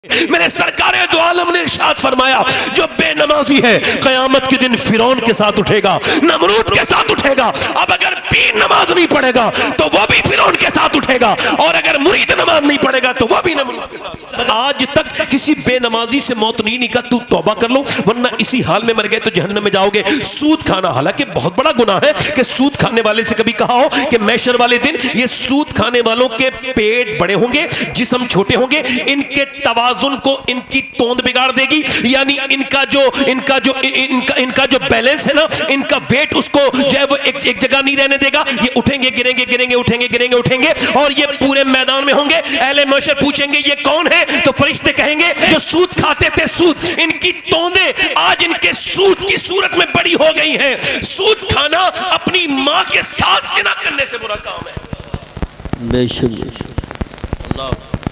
मेरे सरकार दो आलम ने इरशाद फरमाया, जो बेनमाजी है क़यामत के दिन फिरौन के साथ उठेगा, नमरूद के साथ उठेगा। अब अगर पीर नमाज नहीं पढ़ेगा तो वो भी फिरौन के साथ उठेगा, और अगर मुरीद नमाज नहीं पढ़ेगा तो वो भी नमरूद के साथ। आज तक किसी बेनमाजी से मौत नहीं निकला, तू तौबा कर लो वरना इसी हाल में मर गए तो जहन्नम में जाओगे। सूद खाना हालांकि बहुत बड़ा गुनाह है कि सूद खाने वाले से कभी कहा हो कि महशर वाले दिन ये सूद खाने वालों के पेट बड़े होंगे, जिस्म छोटे होंगे, इनके तवाजुन को इनकी तोंद बिगाड़ देगी, यानी इनका जो बैलेंस है ना, इनका वेट उसको जो है वो एक जगह नहीं रहने देगा। ये उठेंगे गिरेंगे, गिरेंगे उठेंगे, गिरेंगे उठेंगे, और ये पूरे मैदान में होंगे। अहले महशर पूछेंगे ये कौन है, तो फरिश्ते कहेंगे जो सूद खाते थे सूद। इनकी तोंदें आज इनके सूद की सूरत में बड़ी हो गई हैं। सूद खाना अपनी मां के साथ जिना करने से बुरा काम है बेशक।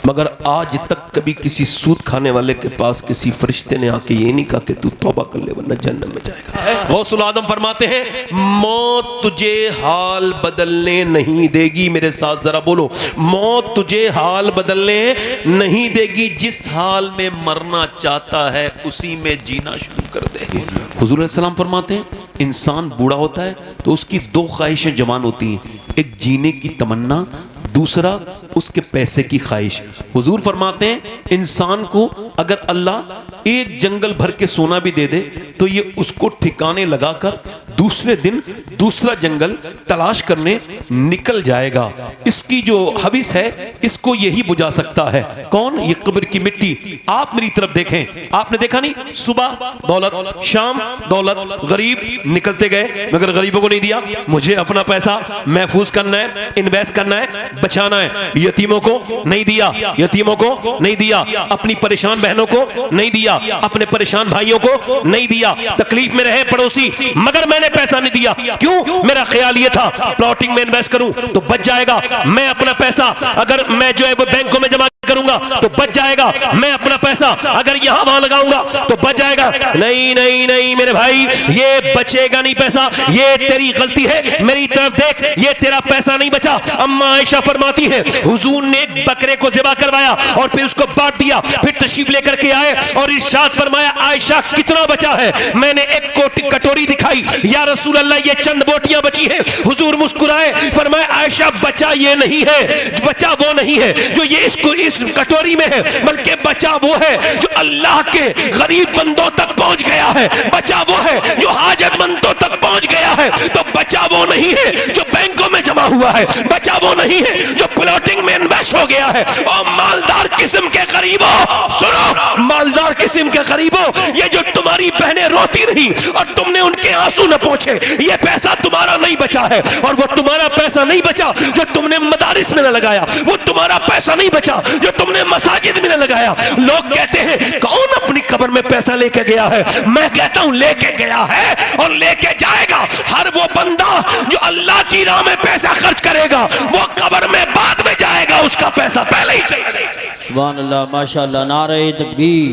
मगर आज तक कभी किसी सूद खाने वाले के पास किसी फरिश्ते ने आके ये नहीं कहा कि तू तौबा कर ले वरना जन्नत में जाएगा। गौसुल आदम फरमाते हैं, मौत तुझे हाल बदलने नहीं देगी। मेरे साथ जरा बोलो, मौत तुझे हाल बदलने नहीं देगी। जिस हाल में मरना चाहता है उसी में जीना शुरू कर दे। हुजूर सलाम फरमाते हैं, इंसान बूढ़ा होता है तो उसकी दो ख्वाहिशें जवान होती हैं, एक जीने की तमन्ना, दूसरा उसके पैसे की ख्वाहिश। हुजूर फरमाते हैं, इंसान को अगर अल्लाह एक जंगल भर के सोना भी दे दे तो ये उसको ठिकाने लगाकर दूसरे दिन दूसरा जंगल तलाश करने निकल जाएगा। इसकी जो हविस है इसको यही बुझा सकता है। कौन? ये कब्र की मिट्टी। आप मेरी तरफ देखें, आपने देखा नहीं, सुबह दौलत, शाम दौलत, गरीब निकलते गए मगर गरीबों को नहीं दिया। मुझे अपना पैसा महफूज करना है, इन्वेस्ट करना है, बचाना है। यतीमों को नहीं दिया, यतीमों को नहीं दिया, अपनी परेशान बहनों को नहीं दिया, अपने परेशान भाइयों को नहीं दिया। तकलीफ में रहे पड़ोसी मगर मैंने पैसा नहीं दिया। क्यों? मेरा ख्याल ये था प्लॉटिंग में इन्वेस्ट करूं तो बच जाएगा। मैं अपना पैसा अगर मैं जो है वो बैंकों में जमा करूंगा तो बच जाएगा। मैं अपना पैसा अगर यहां वहां लगाऊंगा तो बच जाएगा। नहीं नहीं नहीं मेरे भाई, ये बचेगा नहीं पैसा, ये तेरी गलती है। मेरी तरफ देख, ये तेरा पैसा नहीं बचा। अम्मा आयशा फरमाती है, हुजूर ने एक बकरे को ज़िबा करवाया और फिर उसको बांट दिया, फिर तशरीफ लेकर के आए और इरशाद फरमाया, आयशा कितना बचा है? मैंने एक कटोरी दिखाई, या रसूल अल्लाह ये चंद बोटियां बची हैं। हुजूर मुस्कुराए, फरमाया आयशा बचा ये नहीं है, बचा वो नहीं है जो ये इसको इस कटोरी में है, बल्कि बचा वो है जो अल्लाह के गरीब बंदों तक पहुंच गया है। बचा वो है जो हाजतमंदों तक पहुंच गया है। तो बचा वो नहीं है जो बैंकों में जमा हुआ है, बचा वो नहीं है जो प्लॉटिंग में इन्वेस्ट हो गया है। और मालदार किस्म के गरीबों सुनो, मालदार किस्म के गरीबों, ये जो तुम्हारी बहनें रोती रही और तुमने उनके आंसू न पहुंचे, ये पैसा तुम्हारा नहीं बचा है। और वो तुम्हारा पैसा नहीं बचा जो तुमने मदारिस में न लगाया, वो तुम्हारा पैसा नहीं बचा जो तुमने मसाजिद में न लगाया। लोग कहते हैं कौन अपनी कब्र में पैसा लेके गया है? मैं कहता हूं लेके गया है और लेके जाएगा हर वो बंदा जो अल्लाह की राह में पैसा खर्च करेगा, वो कब्र में बाद में जाएगा, उसका पैसा पहले ही चला जाएगा। सुभान अल्लाह, माशाअल्लाह, नारे तकबीर,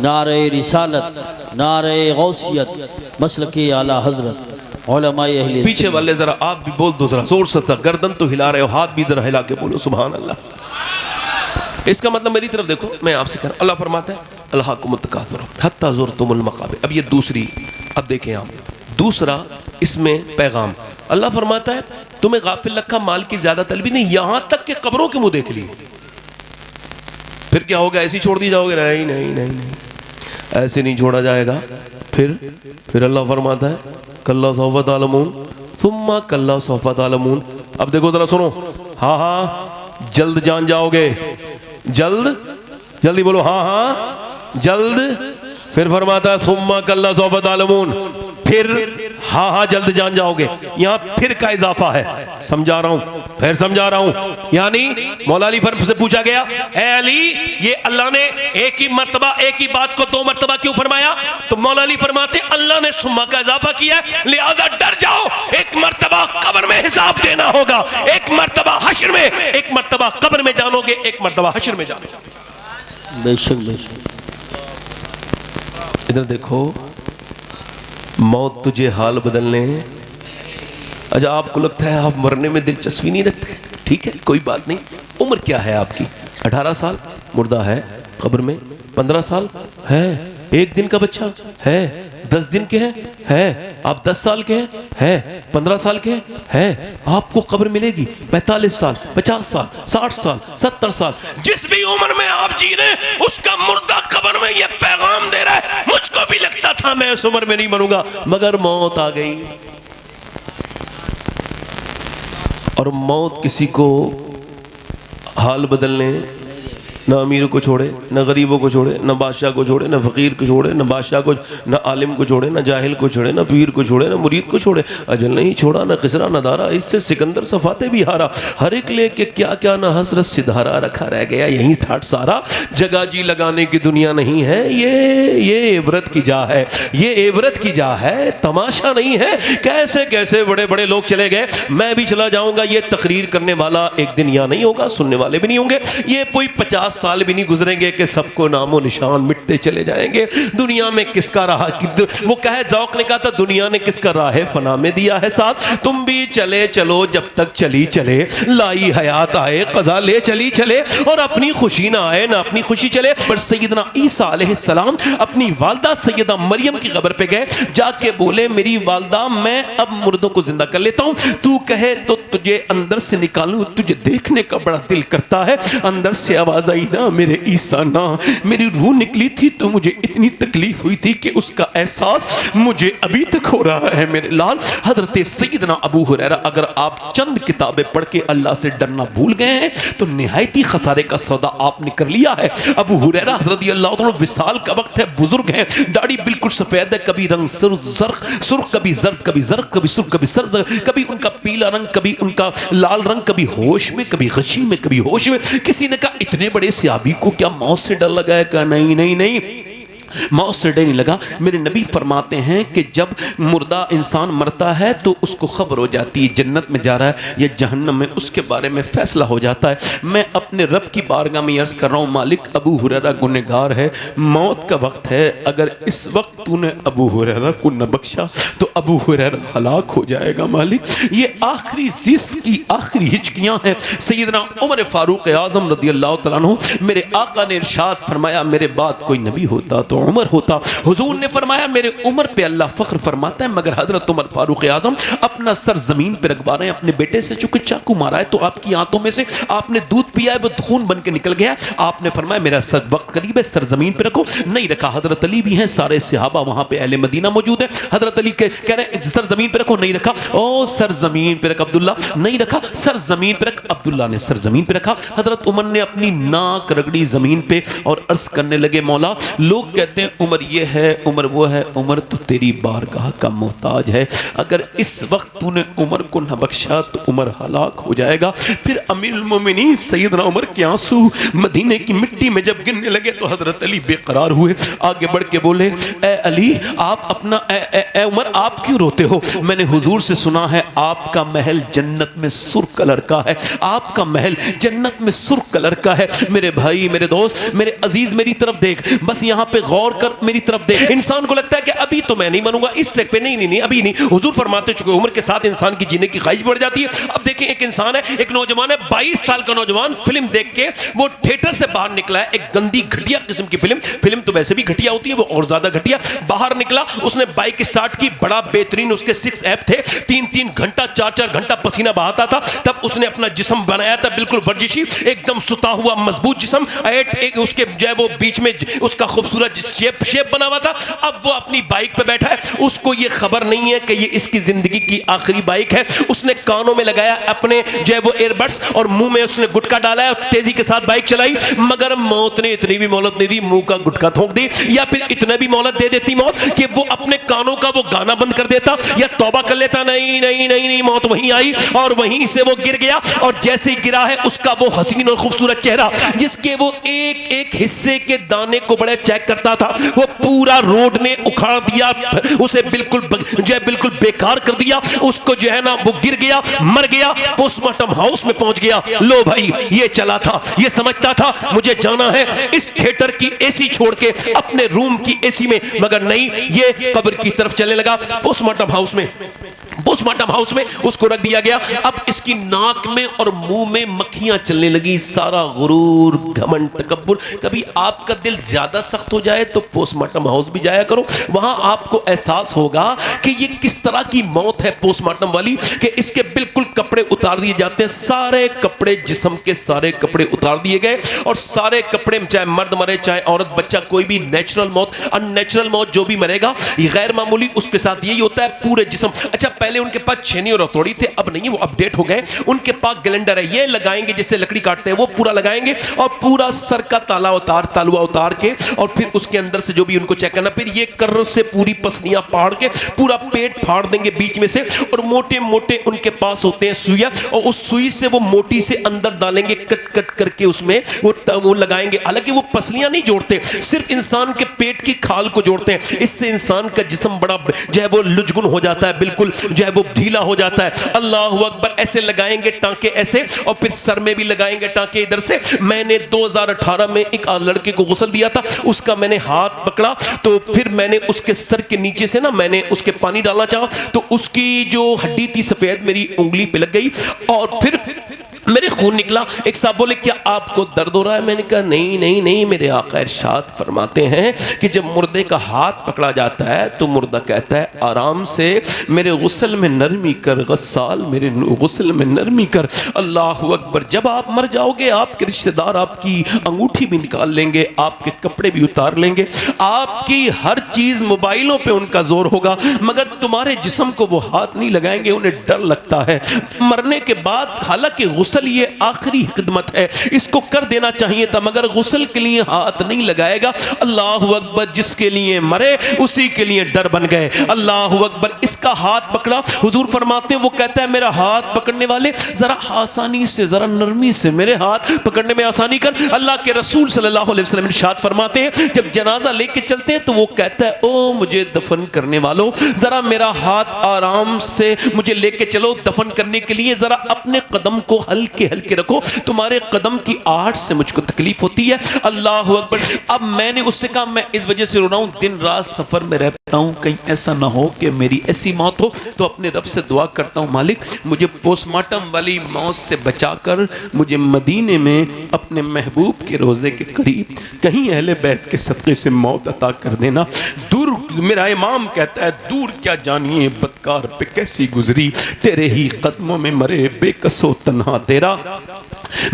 नारे रिसालत, नारे गौसियत, मसलकी आला हजरत। पीछे वाले जरा आप भी बोल दो, जरा जोर से, गर्दन तो हिला रहे हो, हाथ भी जरा हिला के बोलो सुभान अल्लाह। इसका मतलब मेरी तरफ देखो, मैं आपसे कह रहा, अल्लाह फरमाता है अल्हाकुमुत तकासुर हत्ता ज़ुरतुमुल मक़ाबिर। अब ये दूसरी, अब देखें आप, दूसरा इसमें पैगाम अल्लाह फरमाता है तुम्हें गाफिल रखा माल की ज्यादा तलबी नहीं, यहां तक कि कब्रों के मुंह देख लिए। फिर क्या होगा? ऐसी छोड़ दी जाओगे? नहीं नहीं नहीं नहीं, ऐसे नहीं छोड़ा जाएगा। फिर अल्लाह फरमाता है कल्ला सौफ़ा तालमून सुम्मा कल्ला सौफ़ा तालमून। अब देखो जरा सुनो, हाँ हाँ जल्द जान जाओगे, जल्द, जल्दी बोलो, हाँ हाँ जल्द। फिर फरमाता है सुम्मा कल्ला सौफ़ा तालमून, फिर हाँ हाँ जल्द जान जाओगे। यहाँ फिर का इजाफा है, समझा रहा हूं, फिर समझा रहा हूं। यानी मौला अली से पूछा गया, ए अली, ये अल्लाह ने एक ही मर्तबा एक ही बात को दो मर्तबा क्यों फरमाया? तो मौला अली फरमाते अल्लाह ने सुम्मा का इजाफा किया, लिहाजा डर जाओ, एक मर्तबा कब्र में हिसाब देना होगा, एक मर्तबा हश्र में, एक मर्तबा कब्र में जानोगे, एक मर्तबा हश्र में जानोगे। बेशक बेशक। इधर देखो, मौत तुझे हाल बदलने। अच्छा, आपको लगता है आप मरने में दिलचस्पी नहीं रखते, ठीक है, कोई बात नहीं। उम्र क्या है आपकी? 18 साल, मुर्दा है। कब्र में 15 साल है, 1 दिन का बच्चा है, 10 दिन के है, आप 10 साल के है, 15 साल के है, आपको कब्र मिलेगी 45 साल, 50 साल, 60 साल, 70 साल, जिस भी उम्र में आप जी रहे हैं उसका मुर्दा कब्र में ये पैगाम दे रहा है, मुझको भी लगता था मैं इस उम्र में नहीं मरूंगा, मगर मौत आ गई। और मौत किसी को हाल बदलने, न अमीर को छोड़े, न गरीबों को छोड़े, न बादशाह को छोड़े, न फ़कीर को छोड़े, न बादशाह को, न आलिम को छोड़े, न जाहिल को छोड़े, न पीर को छोड़े, न मुरीद को छोड़े, अजल नहीं छोड़ा, न खिसरा न दारा, इससे सिकंदर सफाते भी हारा, हर एक लेके क्या क्या न हसरत सिधारा, रखा रह गया यही ठाट सारा, जगह जी लगाने की दुनिया नहीं है ये इबरत की जा है, ये इबरत की जा है, तमाशा नहीं है। कैसे कैसे बड़े बड़े लोग चले गए, मैं भी चला जाऊंगा, ये तकरीर करने वाला एक दिन यहाँ नहीं होगा, सुनने वाले भी नहीं होंगे, ये कोई 50 साल भी नहीं गुजरेंगे कि सबको नामो निशान मिटते चले जाएंगे। दुनिया में किसका रहा, वो कहे ज़ौक़ ने कहा था, दुनिया ने किसका राह फना में दिया है साथ, तुम भी चले चलो जब तक चली चले, लाई हयात आए क़ज़ा ले चली चले, और अपनी खुशी ना आए ना अपनी खुशी चले। पर सैयदना ईसा अलैहिस्सलाम अपनी वालदा सैयदा मरियम की कब्र पे गए, जाके बोले मेरी वालदा मैं अब मुर्दों को जिंदा कर लेता हूँ, तू कहे तो तुझे अंदर से निकालूं, तुझे देखने का बड़ा दिल करता है। अंदर से आवाज आई, ना मेरे ईसा ना, मेरी रूह निकली थी तो मुझे इतनी तकलीफ हुई थी कि उसका एहसास मुझे अभी तक हो रहा है मेरे लाल। हजरत सैयदना अबू हुरैरा, अगर आप चंद किताबें पढ़ के अल्लाह से डरना भूल गए हैं तो निहायती खसारे का सौदा आपने कर लिया है। अबू हुरैरा रज़ियल्लाहु अन्हु, विसाल का वक्त है, बुजुर्ग हैं, दाढ़ी बिल्कुल सफेद है, कभी रंग सुर्ख, कभी जर्द, कभी जर्द, कभी सुर्ख, कभी सर, कभी उनका पीला रंग, कभी उनका लाल रंग, कभी होश में, कभी गशी में, कभी होश में। किसी ने कहा इतने बड़े सहाबी को क्या मौत से डर लगा है? कहा नहीं नहीं नहीं, मौत से डर नहीं लगा। मेरे नबी फरमाते हैं कि जब मुर्दा इंसान मरता है तो उसको खबर हो जाती है जन्नत में जा रहा है या जहन्नम में, उसके बारे में फैसला हो जाता है। मैं अपने रब की बारगाह में अर्ज़ कर रहा हूँ, मालिक अबू हुरैरा गुनहगार है, मौत का वक्त है, अगर इस वक्त तूने अबू हुरैरा को न बख्शा तो अबू हुरैरा हलाक हो जाएगा मालिक। ये आखिरी जिस्म की आखिरी हिचकियाँ हैं। सैयदना उमर फारूक आज़म रज़ियल्लाहु तआला अन्हु, मेरे आका ने इरशाद फरमाया मेरे बाद कोई नबी होता तो उमर होता। हुजूर ने फरमाया मेरे उमर पे अल्लाह फख्र फरमाता है, मगर हजरत उमर फारूक आज़म अपना सर जमीन पे रखवा रहे हैं, अपने बेटे से चूंकि चाकू मारा है तो आपकी आंतों में से आपने दूध पिया है, वो खून बन के निकल गया। आपने फरमाया मेरा सर वक्त करीब है, सर जमीन पे रखो। नहीं रखा। हजरत अली भी हैं, सारे सहाबा वहां पे अहले मदीना मौजूद है। हजरत अली कह रहे हैं सर जमीन पे रखो, नहीं रखा। ओ सर जमीन पे रख अब्दुल्ला, नहीं रखा। सर जमीन पे रख, अब्दुल्ला ने सर जमीन पे रखा। हजरत उमर ने अपनी नाक रगड़ी जमीन पे और अर्ज करने लगे मौला, लोग कहते हैं उमर ये है, उमर वो है, उमर तो तेरी बारगाह का मोहताज है, अगर इस वक्त तूने उमर को न बख्शा तो उमर हलाक हो जाएगा। फिर अमीरुल मोमिनीन सैयदना उमर के आंसू मदीने की मिट्टी में जब गिरने लगे तो हजरत अली बेकरार हुए, आगे बढ़ के बोले ए अली आप अपना ए उमर आप क्यों रोते हो? मैंने हुजूर से सुना है आपका महल जन्नत में सुर्ख कलर का है, आपका महल जन्नत में सुर्ख कलर का है। मेरे भाई, मेरे दोस्त, मेरे अजीज, मेरी तरफ देख, बस यहाँ पे गौर कर, मेरी तरफ देख। इंसान को लगता है कि अभी तो मैं नहीं बनूंगा इस ट्रैक पे, नहीं नहीं नहीं अभी नहीं। हुजूर फरमाते चुके उम्र के साथ इंसान की जीने की ख्वाहिश बढ़ जाती है। अब देखिए एक इंसान है, एक नौजवान है, 22 साल का नौजवान, फिल्म देख के वो थिएटर से बाहर निकला है, एक गंदी घटिया किस्म की फिल्म तो वैसे भी घटिया होती है, वो और ज्यादा घटिया। बाहर निकला, उसने बाइक स्टार्ट की, बड़ा बेहतरीन उसके 6 ऐप थे, 3-3 घंटा 4-4 घंटा पसीना बहाता था। तब उसने अपना जिस्म बनाया था बिल्कुल वर्जिशी, एकदम सुता हुआ मजबूत जिस्म, एक उसके जो है वो बीच में उसका खूबसूरत शेप बना हुआ था। अब वो अपनी बाइक पे बैठा है, उसको ये खबर नहीं है कि ये इसकी जिंदगी की आखिरी बाइक है। उसने कानों में लगाया अपने जो है वो एयरबड्स और मुंह में उसने गुटखा डाला है और तेजी के साथ बाइक चलाई, मगर मौत ने इतनी भी मोहलत नहीं दी, मुंह का गुटखा थूक दी, या फिर इतना भी मोहलत दे देती मौत कि वो अपने कानों का वो गाना बंद कर देता या तौबा कर लेता। नहीं नहीं नहीं नहीं, मौत वहीं आई और वहीं से वो गिर गया। और जैसे ही गिरा है उसका वो हसीन और खूबसूरत चेहरा, जिसके वो एक एक हिस्से के दाने को बड़े चेक करता था वो पूरा रोड ने उखाड़ दिया, उसे बिल्कुल बेकार कर दिया। उसको जो है ना वो गिर गया, मर गया, पोस्टमार्टम हाउस में पहुंच गया। लो भाई ये चला था, ये समझता था मुझे जाना है इस थिएटर की एसी छोड़ के अपने रूम की एसी में, मगर नहीं, ये कब्र की तरफ चलने लगा। पोस्टमार्टम हाउस में उसको रख दिया गया। अब इसकी नाक में और मुंह में मक्खियां चलने लगी। सारा गुरूर, घमंड, तकब्बुर। कभी आपका दिल ज्यादा सख्त हो जाए तो पोस्टमार्टम हाउस भी जाया करो, वहां आपको एहसास होगा कि ये किस तरह की मौत है पोस्टमार्टम वाली, कि इसके बिल्कुल कपड़े उतार दिए जाते हैं, सारे कपड़े, जिस्म के सारे कपड़े उतार दिए गए, और सारे कपड़े, चाहे मर्द मरे चाहे औरत, बच्चा, कोई भी नेचुरल मौत, अननेचुरल मौत जो भी मरेगा ये गैर मामूली, उसके साथ यही होता है, पूरे जिस्म। अच्छा, पहले उनके पास छेनी और हथौड़ी थे, अब नहीं, वो अपडेट हो गए। उनके पास ग्लेंडर है, ये लगाएंगे जैसे लकड़ी काटते हैं, वो पूरा लगाएंगे और पूरा सर का तालुआ उतार के, और फिर उसके अंदर से जो भी उनको चेक करना, फिर ये कर्र से पूरी पसलियां पाड़ के पूरा पेट फाड़ देंगे बीच में से, और मोटे मोटे उनके पास होते हैं सुइयां, और उस सुई से वो मोटी से अंदर डालेंगे, कट कट करके उसमें वो लगाएंगे। हालांकि वो पसलियां नहीं जोड़ते, सिर्फ इंसान के पेट की खाल को जोड़ते हैं। इससे इंसान का जिस्म बड़ा जो है वो लुजगुन हो जाता है, बिल्कुल जो है वो ढीला हो जाता है। अल्लाह अकबर। ऐसे लगाएंगे टांके ऐसे, और फिर सर में भी लगाएंगे टांके इधर से। मैंने 2018 में एक लड़के को गुस्ल दिया था, उसका मैंने हाथ पकड़ा, तो फिर मैंने उसके सर के नीचे से ना मैंने उसके पानी डालना चाहा, तो उसकी जो हड्डी थी सफेद मेरी उंगली पे लग गई और फिर मेरे खून निकला। एक साहब बोले क्या आपको दर्द हो रहा है? मैंने कहा नहीं नहीं नहीं, मेरे आका इरशाद फरमाते हैं कि जब मुर्दे का हाथ पकड़ा जाता है तो मुर्दा कहता है आराम से मेरे गुस्ल में नरमी कर, गस्साल मेरे गुस्ल में नरमी कर। अल्लाह अकबर। जब आप मर जाओगे आपके रिश्तेदार आपकी अंगूठी भी निकाल लेंगे, आपके कपड़े भी उतार लेंगे, आपकी हर चीज मोबाइलों पे उनका जोर होगा, मगर तुम्हारे जिस्म को वो हाथ नहीं लगाएंगे, उन्हें डर लगता है मरने के बाद। हालांकि गुस्ल ये आखिरी खिदमत है, इसको कर देना चाहिए था, मगर गुस्ल के लिए हाथ नहीं लगाएगा। अल्लाह अकबर। जिसके लिए मरे उसी के लिए डर बन गए। अल्लाह अकबर। इसका हाथ पकड़ा, हुजूर फरमाते हैं, वो कहता है मेरा हाथ पकड़ने वाले जरा आसानी से, जरा नरमी से मेरे हाथ पकड़ने में आसानी कर। अल्लाह के रसूल सल्लल्लाहु अलैहि वसल्लम इरशाद फरमाते हैं जब जनाजा लेके चलते हैं तो वो कहता है ओ मुझे दफन करने वालों जरा मेरा हाथ आराम से मुझे लेके चलो दफन करने के लिए, जरा अपने कदम को हल्के हल्के रखो, तुम्हारे कदम की आहट से मुझको तकलीफ होती है। अल्लाह अकबर। अब मैंने उससे कहा मैं इस वजह से रो रहा हूं, दिन रात सफर में रहता हूं, कहीं ऐसा ना हो कि मेरी ऐसी मौत हो, तो अपने रब से दुआ करता हूं मालिक मुझे पोस्टमार्टम वाली मौत से बचाकर मुझे मदीने में अपने महबूब के रोजे के करीब कहीं अहले बैत के सदक़े से मौत अता कर देना। दूर, मेरा इमाम कहता है दूर क्या जानिए बदकार पे कैसी गुजरी, तेरे ही कदमों में मरे बेकसो तन्हा तेरा।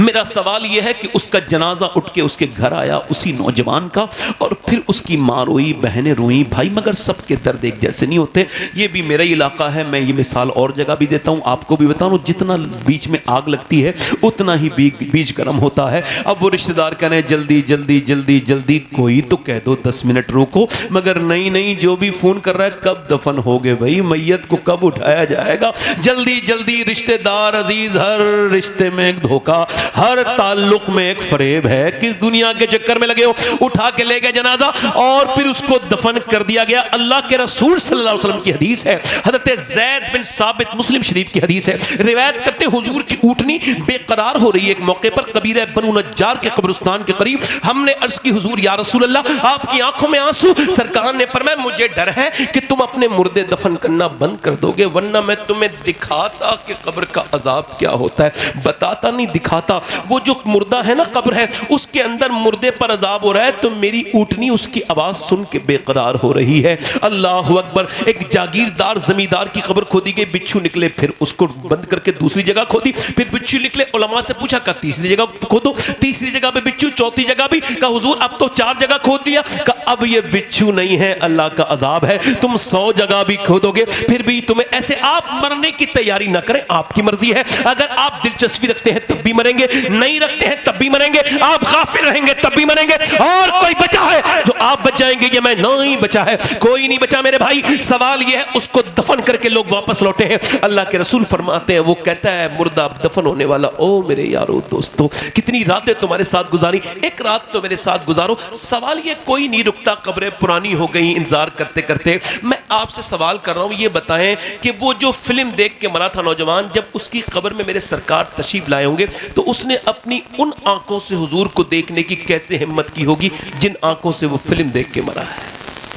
मेरा सवाल यह है कि उसका जनाजा उठ के उसके घर आया उसी नौजवान का, और फिर उसकी माँ रोई, बहनें रोई, भाई, मगर सबके दर्द एक जैसे नहीं होते। ये भी मेरा इलाका है, मैं ये मिसाल और जगह भी देता हूँ, आपको भी बताऊँ, जितना बीच में आग लगती है उतना ही बीज गर्म होता है। अब वो रिश्तेदार कह रहे हैं जल्दी जल्दी जल्दी जल्दी, कोई तो कह दो 10 मिनट रोको, मगर नहीं नहीं, जो भी फोन कर रहा है कब दफन हो गए भाई, मैयत को कब उठाया जाएगा, जल्दी जल्दी। रिश्तेदार अजीज, हर रिश्ते में एक धोखा, हर ताल्लुक में एक फरेब है। किस दुनिया के चक्कर में लगे हो? उठा के ले गए जनाजा और फिर उसको दफन कर दिया गया। अल्लाह के रसूल सल्लल्लाहु अलैहि वसल्लम की हदीस है, हज़रत ज़ैद बिन साबित, मुस्लिम शरीफ की हदीस है, रिवायत करते हुजूर की ऊँटनी बेकरार हो रही है एक मौके पर कबीरा बनु नज्जार के कब्रिस्तान के करीब। हमने अर्ज की हुजूर या रसूल अल्लाह आपकी आंखों में आंसू। सरकार ने फरमाया मुझे डर है कि तुम अपने मुर्दे दफन करना बंद कर दोगे, वरना मैं तुम्हें दिखाता कि कब्र का अजाब क्या होता है। बताता नहीं, दिखाता। वो जो मुर्दा है ना, कब्र है, उसके अंदर मुर्दे पर अजाब हो रहा है, तो मेरी ऊँटनी उसकी आवाज सुन के बेकरार हो रही है। अल्लाह अकबर। एक जागीरदार जमींदार की कब्र खोदी गई, बिच्छू निकले, फिर उसको बंद करके दूसरी जगह खोदी, फिर बिच्छू निकले, उलमा से पूछा का तीसरी जगह खोदो, तीसरी जगह पे बिच्छू, चौथी जगह भी, का हुजूर अब तो 4 जगह खोद दिया, का अब ये बिच्छू नहीं है, अल्लाह का अजाब है, तुम 100 जगह भी खोदोगे फिर भी तुम्हें ऐसे। आप मरने की तैयारी ना करें, आपकी मर्जी है। अगर आप दिलचस्पी रखते हैं तब भी मरेंगे, नहीं रखते हैं तब भी मरेंगे, आप गाफिल रहेंगे तब भी मरेंगे, और कोई बचा है जो आप बच जाएंगे, ये मैं नहीं बचा है, कोई नहीं बचा मेरे भाई। सवाल ये है, उसको दफन करके लोग वापस लौटे हैं। अल्लाह के रसूल फरमाते हैं, वो कहता है मुर्दा दफन होने वाला, ओ मेरे यारो दोस्तों, कितनी रातें तुम्हारे साथ गुजारी, एक रात तो मेरे साथ गुजारो। सवाल ये, कोई नहीं रुकता, कब्रें पुरानी हो गई इंतजार करते करते। मैं आपसे सवाल कर रहा हूं, ये बताएं कि वो जो फिल्म देख के मरा था नौजवान, जब उसकी कब्र में मेरे सरकार तशरीफ लाए होंगे तो उसने अपनी उन आंखों से हुजूर को देखने की कैसे हिम्मत की होगी जिन आंखों से वो फिल्म देख के मरा है।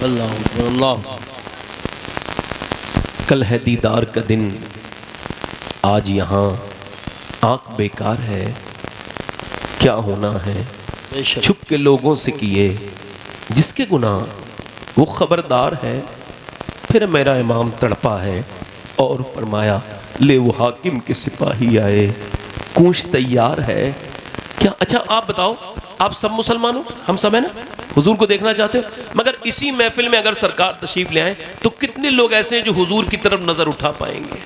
अल्लाह अल्लाह। कल है दीदार का दिन, आज यहाँ आंख बेकार है, क्या होना है छुप के लोगों से किए, जिसके गुनाह वो खबरदार है। फिर मेरा इमाम तड़पा है और फरमाया, ले वो हाकिम के सिपाही आए, कूंच तैयार है क्या? अच्छा आप बताओ, आप सब मुसलमान हो, हम सब है ना, हुजूर को देखना चाहते हो, मगर इसी महफिल में अगर सरकार तशरीफ ले आए तो कितने लोग ऐसे हैं जो हुजूर की तरफ नजर उठा पाएंगे?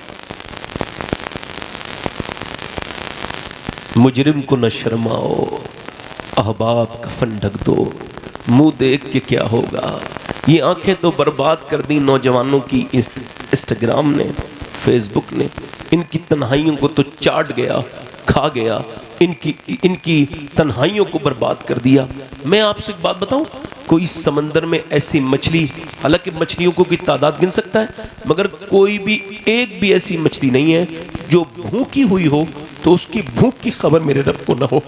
मुजरिम को न शर्माओ, अहबाब कफन ढक दो, मुंह देख के क्या होगा। ये आंखें तो बर्बाद कर दी नौजवानों की इंस्टाग्राम ने, फेसबुक ने, इनकी तन्हाइयों को तो चाट गया, खा गया, इनकी तन्हाइयों को बर्बाद कर दिया। मैं आपसे एक बात बताऊं, कोई समंदर में ऐसी मछली, हालांकि मछलियों को की तादाद गिन सकता है, मगर कोई भी एक भी ऐसी मछली नहीं है जो भूखी हुई हो तो उसकी भूख की खबर मेरे रब को ना हो।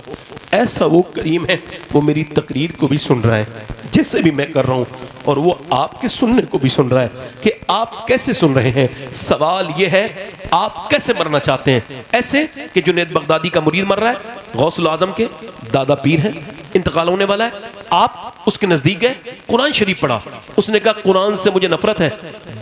ऐसा वो करीम है, वो मेरी तकरीर को भी सुन रहा है जैसे भी मैं कर रहा हूँ, और वो आपके सुनने को भी सुन रहा है कि आप कैसे सुन रहे हैं। सवाल ये है, आप कैसे मरना चाहते हैं? ऐसे कि जुनैद बगदादी का मुरीद मर रहा है, गौसुल आजम के दादा पीर है, इंतकाल होने वाला है, आप उसके नजदीक गए, कुरान शरीफ पढ़ा, उसने कहा कुरान से मुझे नफरत है,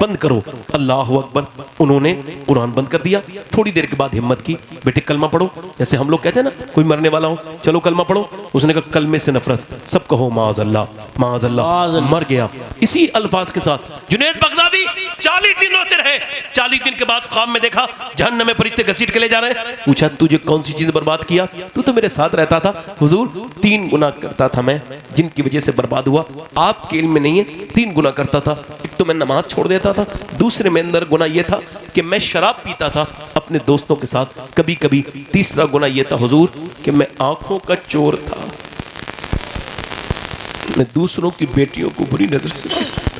बंद करो, अल्लाह अकबर, उन्होंने कुरान बंद कर दिया। थोड़ी देर के बाद हिम्मत की, बेटे कलमा पढ़ो, जैसे हम लोग कहते हैं ना कोई मरने वाला हो, चलो कलमा पढ़ो, उसने कहा कलमे से नफरत, सब कहो माअज़ल्लाह माअज़ल्लाह, मर गया। इसी अल्फाज के साथ जुनैद बगदादी 40 दिन रोते रहे। 40 दिन के बाद ख्वाब में देखा जहन्नम में फरिश्ते घसीट के ले जा रहे हैं। पूछा तुझे कौन सी चीज बर्बाद किया? तू तो मेरे साथ रहता था हुजूर, 3 गुनाह करता था मैं जिनकी वजह से बर्बाद हुआ, आपके इल्म में नहीं है। 3 गुनाह करता था, एक तो मैं नमाज छोड़ देता था, दूसरे में अंदर गुनाह यह था कि मैं शराब पीता था अपने दोस्तों के साथ कभी कभी, तीसरा गुनाह यह था हुजूर कि मैं आंखों का चोर था, मैं दूसरों की बेटियों को बुरी नजर से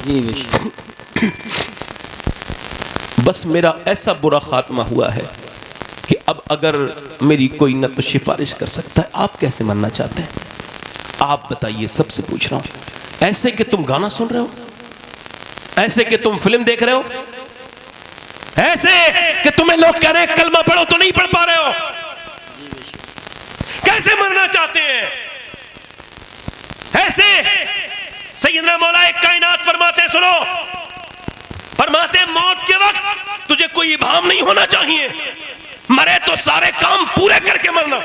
देखा। बस मेरा ऐसा बुरा खात्मा हुआ है कि अब अगर मेरी कोई न तो सिफारिश कर सकता है। आप कैसे मरना चाहते हैं? आप बताइए, सबसे पूछ रहा हूं। ऐसे कि तुम गाना सुन रहे हो, ऐसे कि तुम फिल्म देख रहे हो, ऐसे कि तुम्हें लोग कह रहे हैं कलमा पढ़ो तो नहीं पढ़ पा रहे हो? कैसे मरना चाहते हैं? ऐसे सैयदना मौला कायनात फरमाते हैं, सुनो, फरमाते हैं मौत के वक्त तुझे कोई इबाम नहीं होना चाहिए, मरे तो सारे काम पूरे करके मरना।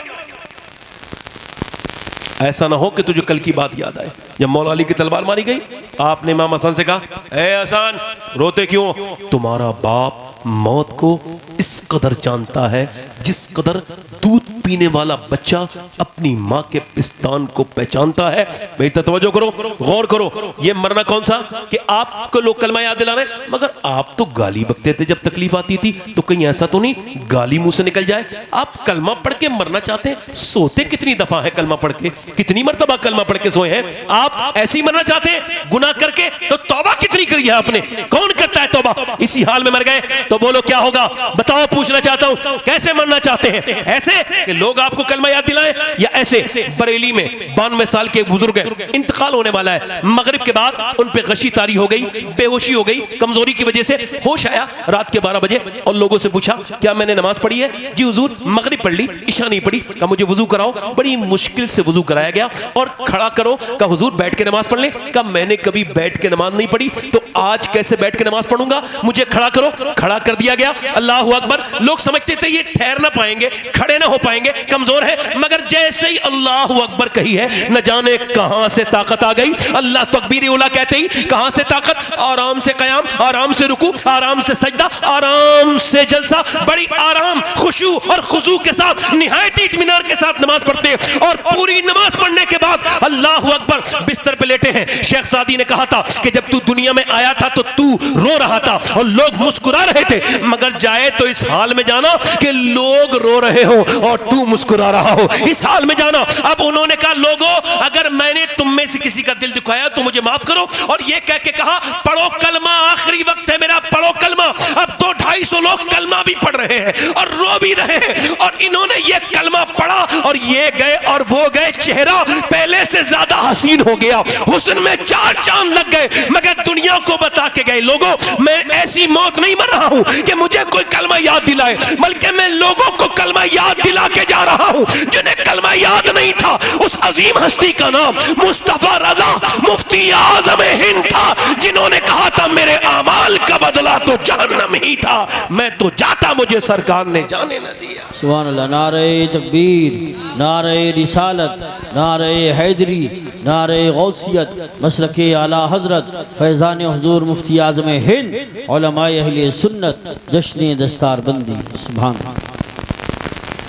ऐसा ना हो कि तुझे कल की बात याद आए जब मौला अली की तलवार मारी गई, आपने इमाम हसन से कहा, ए हसन रोते क्यों? तुम्हारा बाप मौत को इस कदर जानता है जिस कदर दूध पीने वाला बच्चा अपनी माँ के पिस्तान को पहचानता है। मेरी तवज्जो करो, गौर करो, ये मरना कौन सा कि आपको लोग कलमा याद दिला रहे हैं, मगर आप तो गाली बकते थे जब तकलीफ आती थी, तो कहीं ऐसा तो नहीं गाली मुंह से निकल जाए। आप कलमा पढ़ के मरना चाहते हैं। सोते कितनी दफा है कलमा पढ़ के, कितनी मरतबा कलमा पढ़ के सोए हैं? आप ऐसी मरना चाहते हैं गुनाह करके, तो तौबा कितनी करी है आपने? कौन करता है तौबा? इसी हाल में मर गए तो बोलो क्या होगा? बताओ, पूछना चाहता हूं, कैसे मरना चाहते हैं? ऐसे कि लोग आपको कलमा याद दिलाएं, या ऐसे बरेली में 92 साल के बुजुर्ग हैं, इंतकाल होने वाला है, मगरिब के बाद उन पे गशी तारी हो गई, बेहोशी हो गई, कमजोरी की वजह से होश आया रात के 12 बजे, और लोगों से पूछा क्या मैंने नमाज पढ़ी है? जी हुजूर मगरिब पढ़ ली, इशा नहीं पढ़ी। कहा मुझे वजू कराओ। बड़ी मुश्किल से वजू कराया गया, और खड़ा करो। कहा हुजूर बैठ के नमाज पढ़ ले। कहा मैंने कभी बैठ के नमाज नहीं पढ़ी, तो आज कैसे बैठ के नमाज पढ़ूंगा? मुझे खड़ा करो। खड़ा कर दिया गया। अल्लाह अकबर। लोग समझते थे ये ठहर ना पाएंगे, खड़े ना हो पाएंगे, कहेंगे कमजोर है, मगर जैसे ही अल्लाह अकबर कही है न जाने कहां से ताकत आ गई। अल्लाह तकबीर उला कहते ही कहां से ताकत, आराम से कयाम, आराम से रुकू, आराम से सजदा, आराम से जलसा, बड़ी आराम खुशू और खुजू के साथ निहायत इत्मीनान के साथ नमाज पढ़ते हैं। और पूरी नमाज पढ़ने के बाद अल्लाह अकबर बिस्तर पे लेटे हैं। शेख सादी ने कहा था कि जब तू दुनिया में आया था तो तू रो रहा था और लोग मुस्कुरा रहे थे, मगर जाए तो इस हाल में जाना कि लोग रो रहे हो और तू मुस्कुरा रहा हो, इस हाल में जाना। अब उन्होंने कहा लोगों अगर मैंने तुम में से किसी का दिल दुखाया तो मुझे माफ करो, और ये कह के कहा पढ़ो कलमा, आखिरी वक्त है मेरा, पढ़ो कलमा। अब 200-250 लोग कलमा भी पढ़ रहे हैं और रो भी रहे हैं, और इन्होंने ये कलमा पढ़ा और ये गए और वो गए, चेहरा पहले से ज्यादा हसीन हो गया, हुस्न में 4 चांद लग गए, मगर दुनिया को बता के गए लोगों मैं ऐसी मौत नहीं मर रहा हूं कि मुझे कोई कलमा याद दिलाए, बल्कि मैं लोगों को कलमा याद दिला के जा रहा हूं जिन्हें कलमा याद नहीं था। उस अजीम हस्ती का नाम मुस्तफा रजा मुफ्ती आजम हिंद था, जिन्होंने कहा था मेरे अमाल का बदला तो जहन्नम ही था, मैं तो जाता मुझे सरकार ने जाने न दिया। सुभान अल्लाह। नारे तकबीर, नारे रिसालत, नारे हैदरी, नारे गौसियत, मसलके आला हजरत फैज़ान हुजूर मुफ्ती आज़म हिंद, उलमाए अहले सुन्नत, जश्न दस्तार बंदी। सुभान।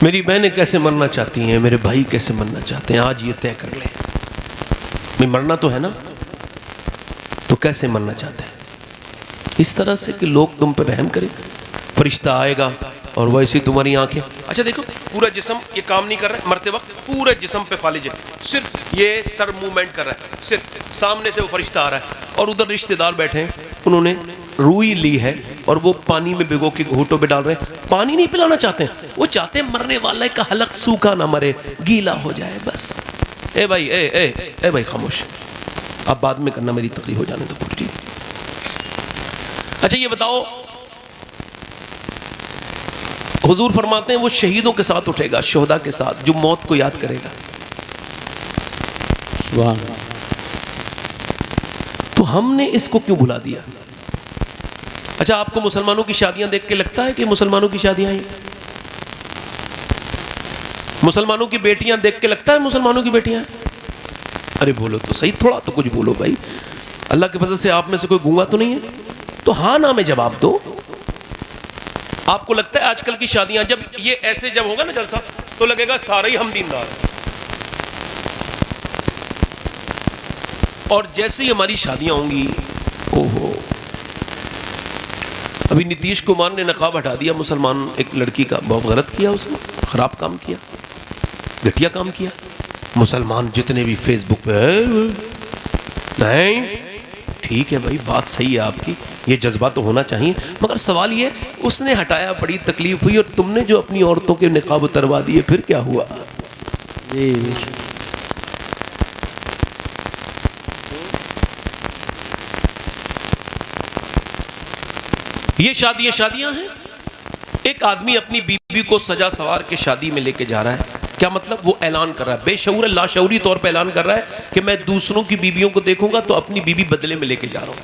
मेरी बहनें कैसे मरना चाहती हैं, मेरे भाई कैसे मरना चाहते हैं, आज ये तय कर लें। मैं मरना तो है ना, तो कैसे मरना चाहते हैं? इस तरह से कि लोग तुम पर रहम करें, फरिश्ता आएगा और वैसे तुम्हारी आंखें, अच्छा देखो पूरा जिस्म ये काम नहीं कर रहा है, मरते वक्त पूरे जिस्म पे फालिज है, सिर्फ ये सर मूवमेंट कर रहा है, सिर्फ सामने से वो फरिश्ता आ रहा है, और उधर रिश्तेदार बैठे हैं, उन्होंने रूई ली है और वो पानी में भिगो के घूंटों पे डाल रहे हैं। पानी नहीं पिलाना चाहते हैं, वो चाहते हैं मरने वाले का हलक सूखा ना मरे, गीला हो जाए बस। ए भाई ए भाई खामोश, अब बाद में करना, मेरी तकलीफ हो जाने दो पूरी, ठीक। अच्छा ये बताओ, हुजूर फरमाते हैं वो शहीदों के साथ उठेगा, शोहदा के साथ, जो मौत को याद करेगा। सुभान। तो हमने इसको क्यों भुला दिया? अच्छा आपको मुसलमानों की शादियां देख के लगता है कि मुसलमानों की शादियां हैं? मुसलमानों की बेटियां देख के लगता है मुसलमानों की बेटियां हैं? अरे बोलो तो सही, थोड़ा तो कुछ बोलो भाई, अल्लाह के फजल से आप में से कोई गूंगा तो नहीं है? तो हाँ ना में जवाब दो। आपको लगता है आजकल की शादियां, जब ये ऐसे जब होगा ना जलसा, तो लगेगा सारे ही हम दीनदार हैं, और जैसे ही हमारी शादियां होंगी, ओहो, अभी नीतीश कुमार ने नकाब हटा दिया मुसलमान एक लड़की का, बहुत गलत किया उसने, खराब काम किया, घटिया काम किया। मुसलमान जितने भी फेसबुक पे नहीं, ठीक है भाई बात सही है आपकी, ये जज्बा तो होना चाहिए, मगर सवाल ये उसने हटाया, बड़ी तकलीफ हुई, और तुमने जो अपनी औरतों के निकाब उतरवा दिए, फिर क्या हुआ? जी ये शादियां हैं। एक आदमी अपनी बीवी को सजा सवार के शादी में लेके जा रहा है, क्या मतलब? वो ऐलान कर रहा है, बेशऊर लाशऊरी तौर पे ऐलान कर रहा है कि मैं दूसरों की बीवियों को देखूंगा तो अपनी बीवी बदले में लेके जा रहा हूं।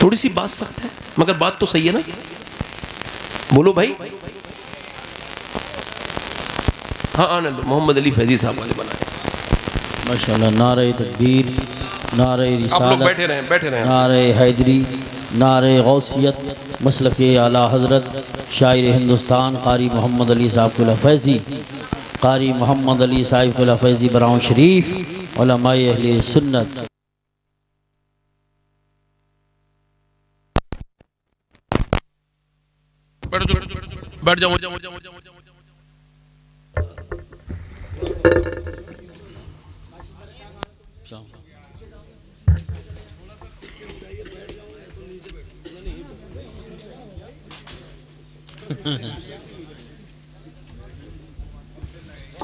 थोड़ी सी बात सख्त है, मगर बात तो सही है ना, बोलो भाई। हाँ आनंद मोहम्मद अली फैजी साहब वाले बनाए माशाल्लाह। नारे तकबीर, नारे रिसालत, बैठे रहे नारे हैदरी, नारे गौसियत, मसलके आला हजरत शायर हिंदुस्तान कारी मोहम्मद अली साहिब फैज़ी, कारी मोहम्मद अली साहिब फैज़ी बराऊं शरीफ, उलमाए अहले सुन्नत। बैठ जाओ।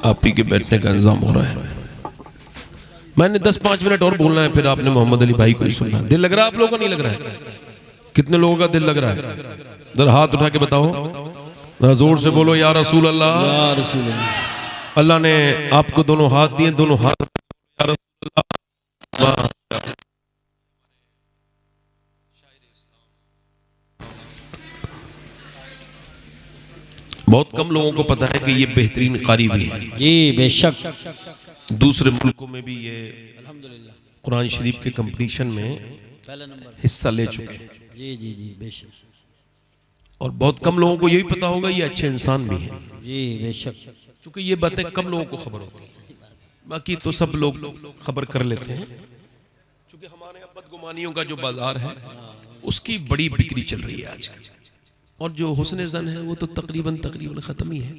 आप ही के बैठने का इंतजाम हो रहा है। मैंने 10-5 मिनट और बोलना है, फिर आपने मोहम्मद अली भाई को ही सुनना है। दिल लग रहा है आप लोगों को? नहीं लग रहा है? कितने लोगों का दिल लग रहा है? जरा हाथ उठा के बताओ, जरा जोर से बोलो या रसूल अल्लाह। या रसूल अल्लाह। अल्लाह ने आपको दोनों हाथ दिए, दोनों हाथ या रसूल अल्लाह। बहुत कम लोगों को पता है कि ये बेहतरीन कारी भी है। जी बेशक, दूसरे मुल्कों में भी ये अल्हम्दुलिल्लाह कुरान शरीफ के कंपटीशन में पहला नंबर। हिस्सा ले चुके हैं। जी जी जी बेशक, और बहुत कम लोगों को यही पता होगा ये अच्छे इंसान भी हैं, जी बेशक। क्योंकि ये बातें कम लोगों को खबर होती है, बाकी तो सब लोग खबर कर लेते हैं। क्योंकि हमारे यहाँ बदगुमानियों का जो बाजार है उसकी बड़ी बिक्री चल रही है आजकल, और जो हुस्न ज़न है वो तो तकरीबन खत्म ही है।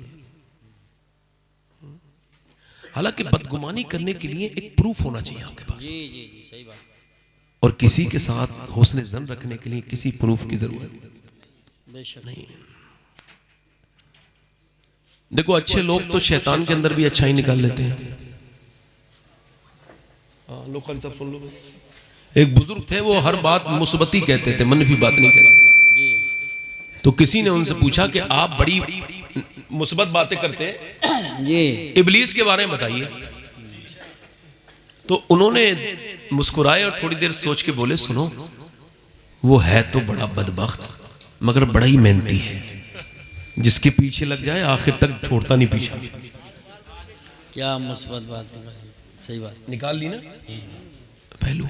हालांकि बदगुमानी करने के लिए एक प्रूफ होना चाहिए आपके पास, जी जी जी सही बात। और किसी के साथ हुस्न ज़न रखने के लिए किसी प्रूफ की जरूरत बेशक नहीं। देखो अच्छे लोग तो शैतान के अंदर भी अच्छा ही निकाल लेते हैं। लो खाली साहब सुन लो। एक बुजुर्ग थे, वो हर बात मुस्बती कहते थे, मनफी बात नहीं कहते। तो किसी ने उनसे पूछा कि आप बड़ी मुस्बत बातें करते जी, इबलीस के बारे में बताइए। तो उन्होंने मुस्कुराए और थोड़ी देर सोच के बोले, सुनो वो है तो बड़ा बदबख्त मगर बड़ा ही मेहनती है, जिसके पीछे लग जाए आखिर तक छोड़ता नहीं पीछा। क्या मुस्बत बात है, सही बात। निकाल ली ना पहलू।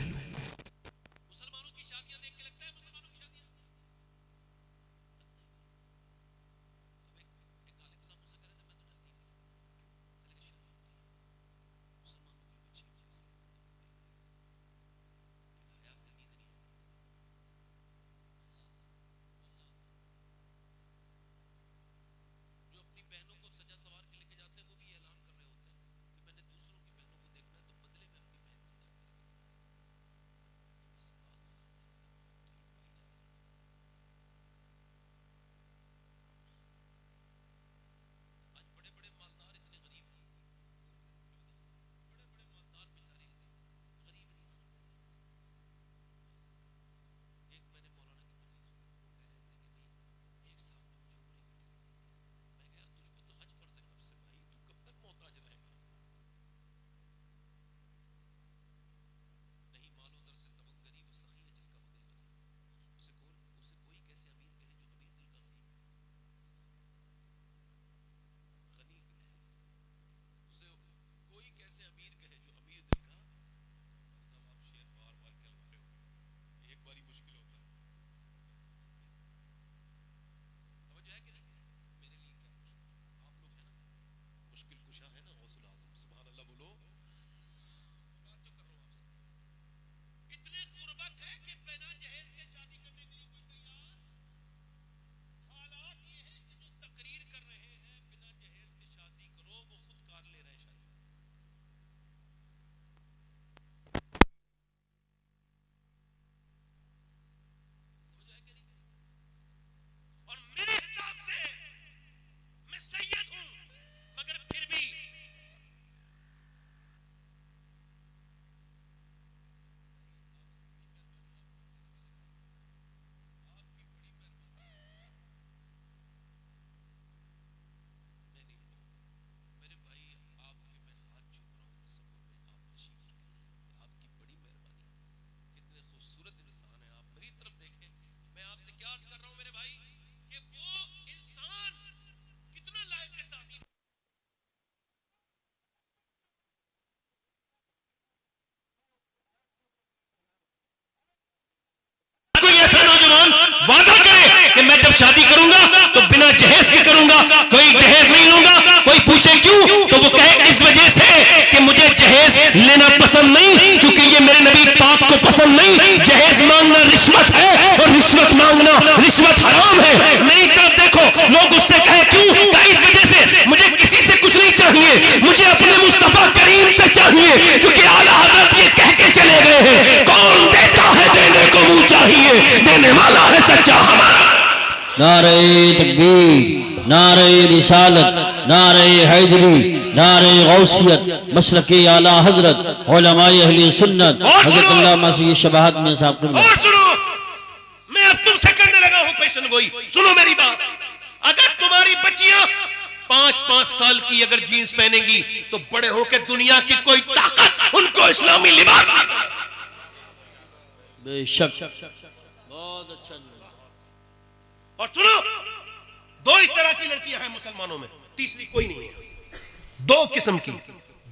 वादा करे कि मैं जब शादी करूंगा तो बिना जहेज के करूंगा, कोई जहेज नहीं लूंगा। कोई पूछे क्यों, तो वो कहे इस वजह से कि मुझे जहेज लेना पसंद नहीं, क्योंकि ये मेरे नबी पाक को पसंद नहीं। जहेज मांगना रिश्वत है और रिश्वत मांगना रिश्वत हराम है। मेरी तरफ देखो, लोग उससे कहे क्यों, इस वजह से मुझे किसी से कुछ नहीं चाहिए, मुझे अपने मुस्तफा करीम से चाहिए, क्योंकि आला हज़रत ये कह के चले गए हैं, कौन देता है देने को मुंह चाहिए, देने वाला है सच्चा हमारा। नारे तकबीर, नारे रिसालत, नारे हैदरी, नारे गौसियत, मसलके आला हजरत, उलमाए अहले सुन्नत, हज़रत अल्लामा सय्यद शबाहत में साहब। और सुनो, मैं अब तुमसे करने लगा हूं पेशन गोई। सुनो मेरी बात, अगर तुम्हारी बच्चियां 5-5 साल की अगर जीन्स पहनेंगी तो बड़े होकर दुनिया की कोई ताकत उनको इस्लामी लिबास नहीं पहना सकती। बेशक बहुत अच्छा। और सुनो, दो ही तरह की लड़कियां हैं मुसलमानों में, तीसरी कोई नहीं है। दो किस्म की,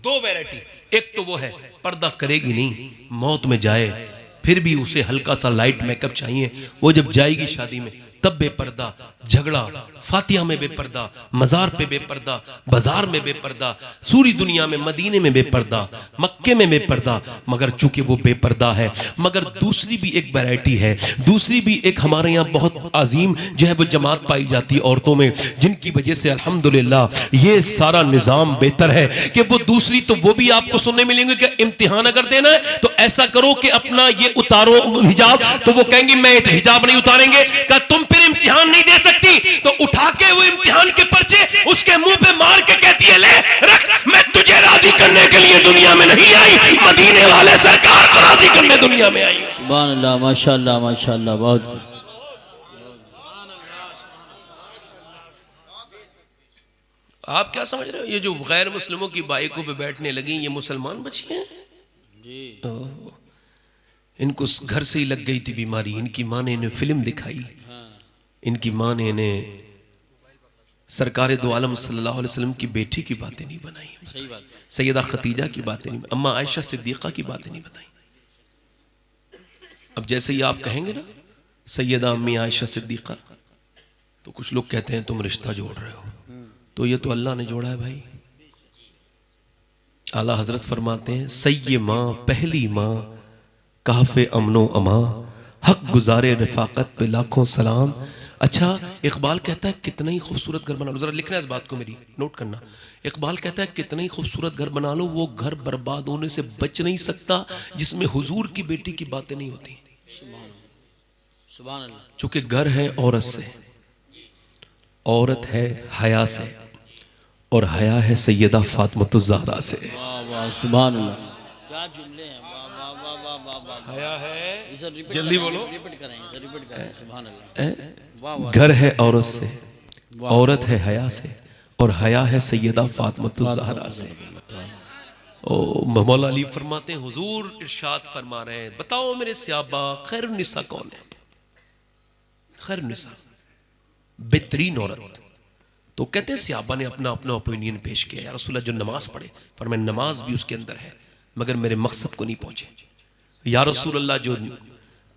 दो वैरायटी। एक तो वो है पर्दा करेगी नहीं, मौत में जाए फिर भी उसे हल्का सा लाइट मेकअप चाहिए, वो जब जाएगी शादी में तब बेपर्दा, झगड़ा, फातिहा में बेपर्दा, मजार पे बेपर्दा, बाजार में बेपर्दा, सूरी दुनिया में, मदीने में बेपर्दा, मक्के में बेपर्दा, मगर चूंकि वो बेपर्दा है। मगर दूसरी भी एक वैरायटी है, दूसरी भी एक हमारे यहाँ बहुत अजीम जो है वो जमात पाई जाती है औरतों में, जिनकी वजह से अल्हम्दुलिल्लाह ये सारा निजाम बेहतर है कि वो दूसरी तो वो भी आपको सुनने मिलेंगे कि इम्तिहान अगर देना है तो ऐसा करो कि अपना ये उतारो हिजाब, तो वो कहेंगी मैं तो हिजाब नहीं उतारेंगे। क्या तुम फिर इम्तिहान नहीं दे सकती? तो उठा के वो इम्तिहान के पर्चे उसके मुंह पे मार के कहती है ले रख, मैं तुझे राजी करने के लिए दुनिया में नहीं आई, मदीने वाले सरकार को राजी करने दुनिया में आई। सुभान अल्लाह, माशाअल्लाह माशाअल्लाह। बहुत आप क्या समझ रहे हो? ये जो गैर मुस्लिमों की बाइकों पे बैठने लगी ये मुसलमान बची हैं जी। इनको घर से ही लग गई थी बीमारी, इनकी माँ ने इन्हें फिल्म दिखाई, इनकी माँ ने इन्हें सरकार दो आलम सल्लल्लाहु अलैहि वसल्लम की बेटी की बातें नहीं बनाई, सही बात, सैयदा खतीजा की बातें नहीं, अम्मा आयशा सिद्दीक़ा की बातें नहीं बताई। अब जैसे ही आप कहेंगे ना सैयदा अम्मी आयशा सिद्दीक़ा, तो कुछ लोग कहते हैं तुम रिश्ता जोड़ रहे हो, तो ये तो अल्लाह ने जोड़ा है भाई। आला हजरत फरमाते हैं सैये माँ पहली माँ काफ़े अमनो अमा, हक गुजारे रफाकत पे लाखों सलाम। अच्छा, इकबाल कहता है कितना ही खूबसूरत घर बना लो, जरा लिखना इस बात को, मेरी नोट करना। इकबाल कहता है कितना ही खूबसूरत घर बना लो, वो घर बर्बाद होने से बच नहीं सकता जिसमें हुजूर की बेटी की बातें नहीं होती। सुभान अल्लाह। चूंकि घर है औरत से, औरत है हया से, और हया है सैयदा फातिमा ज़हरा से। वाह वाह, सुभान अल्लाह, क्या जुमले हैं, वाह वाह वाह वाह वाह वाह। हया है, इसे रिपीट जल्दी करें, बोलो। रिपीट करें, इसे रिपीट करें। सुभान अल्लाह, वाह वाह। घर है औरत से, औरत है हया से, और हया है सैयदा फातिमा ज़हरा से। ओ मौला अली फरमाते हैं हुजूर इरशाद फरमा रहे हैं बताओ मेरे सहाबा खैरुन निसा कौन है? खैरुन निसा बेहतरीन औरत। तो कहते हैं सहाबा ने अपना अपना ओपिनियन पेश किया, या रसूलल्लाह जो नमाज पढ़े, पर मैं नमाज भी उसके अंदर है मगर मेरे मकसद को नहीं पहुंचे। या रसूलल्लाह जो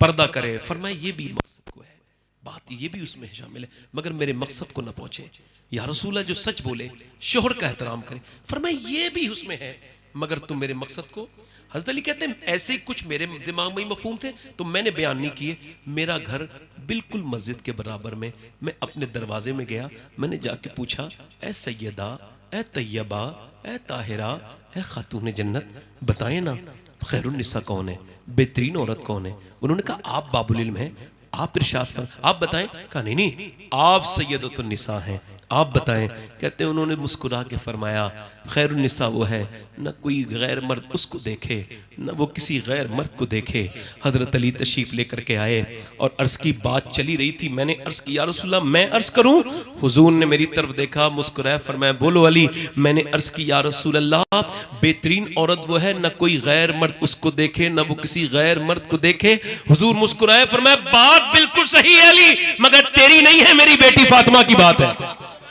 पर्दा करे, फरमाए ये भी मकसद को है, बात ये भी उसमें शामिल है मगर मेरे मकसद को ना पहुंचे। या रसूलल्लाह जो सच बोले, शोहर का एहतराम करे, फरमाए ये भी उसमें है मगर तुम मेरे मकसद को। हज़रत अली कहते हैं ऐसे ही कुछ मेरे दिमाग में ही मफहूम थे तो मैंने बयान नहीं किए। मेरा घर बिल्कुल मस्जिद के बराबर में, मैं अपने दरवाजे में गया, मैंने जाके पूछा ए सैयदा, ए तैयबा, ए ताहिरा, ए खातून जन्नत, बताएं ना खैरुन निसा कौन है, बेहतरीन औरत कौन है? उन्होंने कहा आप बाबुल इल्म हैं, आप इरशाद फरमाएं, आप बताएं। कहा नहीं नहीं, आप सैयदतुन निसा हैं, आप बताएं। कहते हैं उन्होंने मुस्कुरा के फरमाया खैरुन निसा वो है न कोई गैर मर्द उसको देखे, न वो किसी गैर मर्द को देखे। हजरत अली तशरीफ लेकर के आए और अर्ज की बात चली रही थी, मैंने अर्ज की या रसूलल्लाह मैं अर्ज करूं? हुजूर ने मेरी तरफ देखा, मुस्कुराया, फरमाया बोलो अली। मैंने अर्ज की या रसूलल्लाह बेहतरीन औरत वो है न कोई गैर मर्द उसको देखे, न वो किसी गैर मर्द को देखे। हुजूर मुस्कुराए, फरमाया बात बिल्कुल सही है अली, मगर तेरी नहीं है, मेरी बेटी फातिमा की बात है।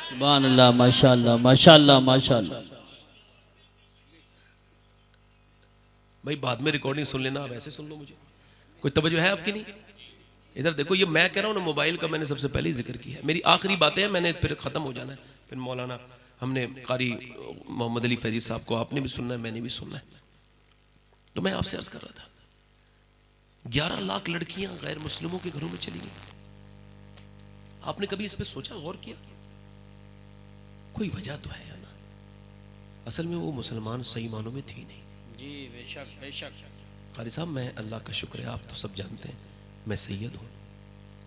सुभान अल्लाह, माशाअल्लाह माशाअल्लाह माशाअल्लाह। भाई बाद में रिकॉर्डिंग सुन लेना, आप ऐसे सुन लो, मुझे कोई तवज्जो है आपकी नहीं? इधर देखो, ये मैं कह रहा हूँ ना, मोबाइल का मैंने सबसे पहले ही जिक्र किया है। मेरी आखिरी बातें हैं, मैंने फिर ख़त्म हो जाना है। फिर मौलाना हमने कारी मोहम्मद अली फैजी साहब को आपने भी सुनना है, मैंने भी सुनना है। तो मैं आपसे अर्ज कर रहा था 11 लाख लड़कियां गैर मुस्लिमों के घरों में चली गई। आपने कभी इस पर सोचा, गौर किया? कोई वजह तो है ना, असल में वो मुसलमान सही मानों में थी नहीं। जी बेशक बेशक। कारी साहब मैं अल्लाह का शुक्र है, आप तो सब जानते हैं मैं सैयद हूँ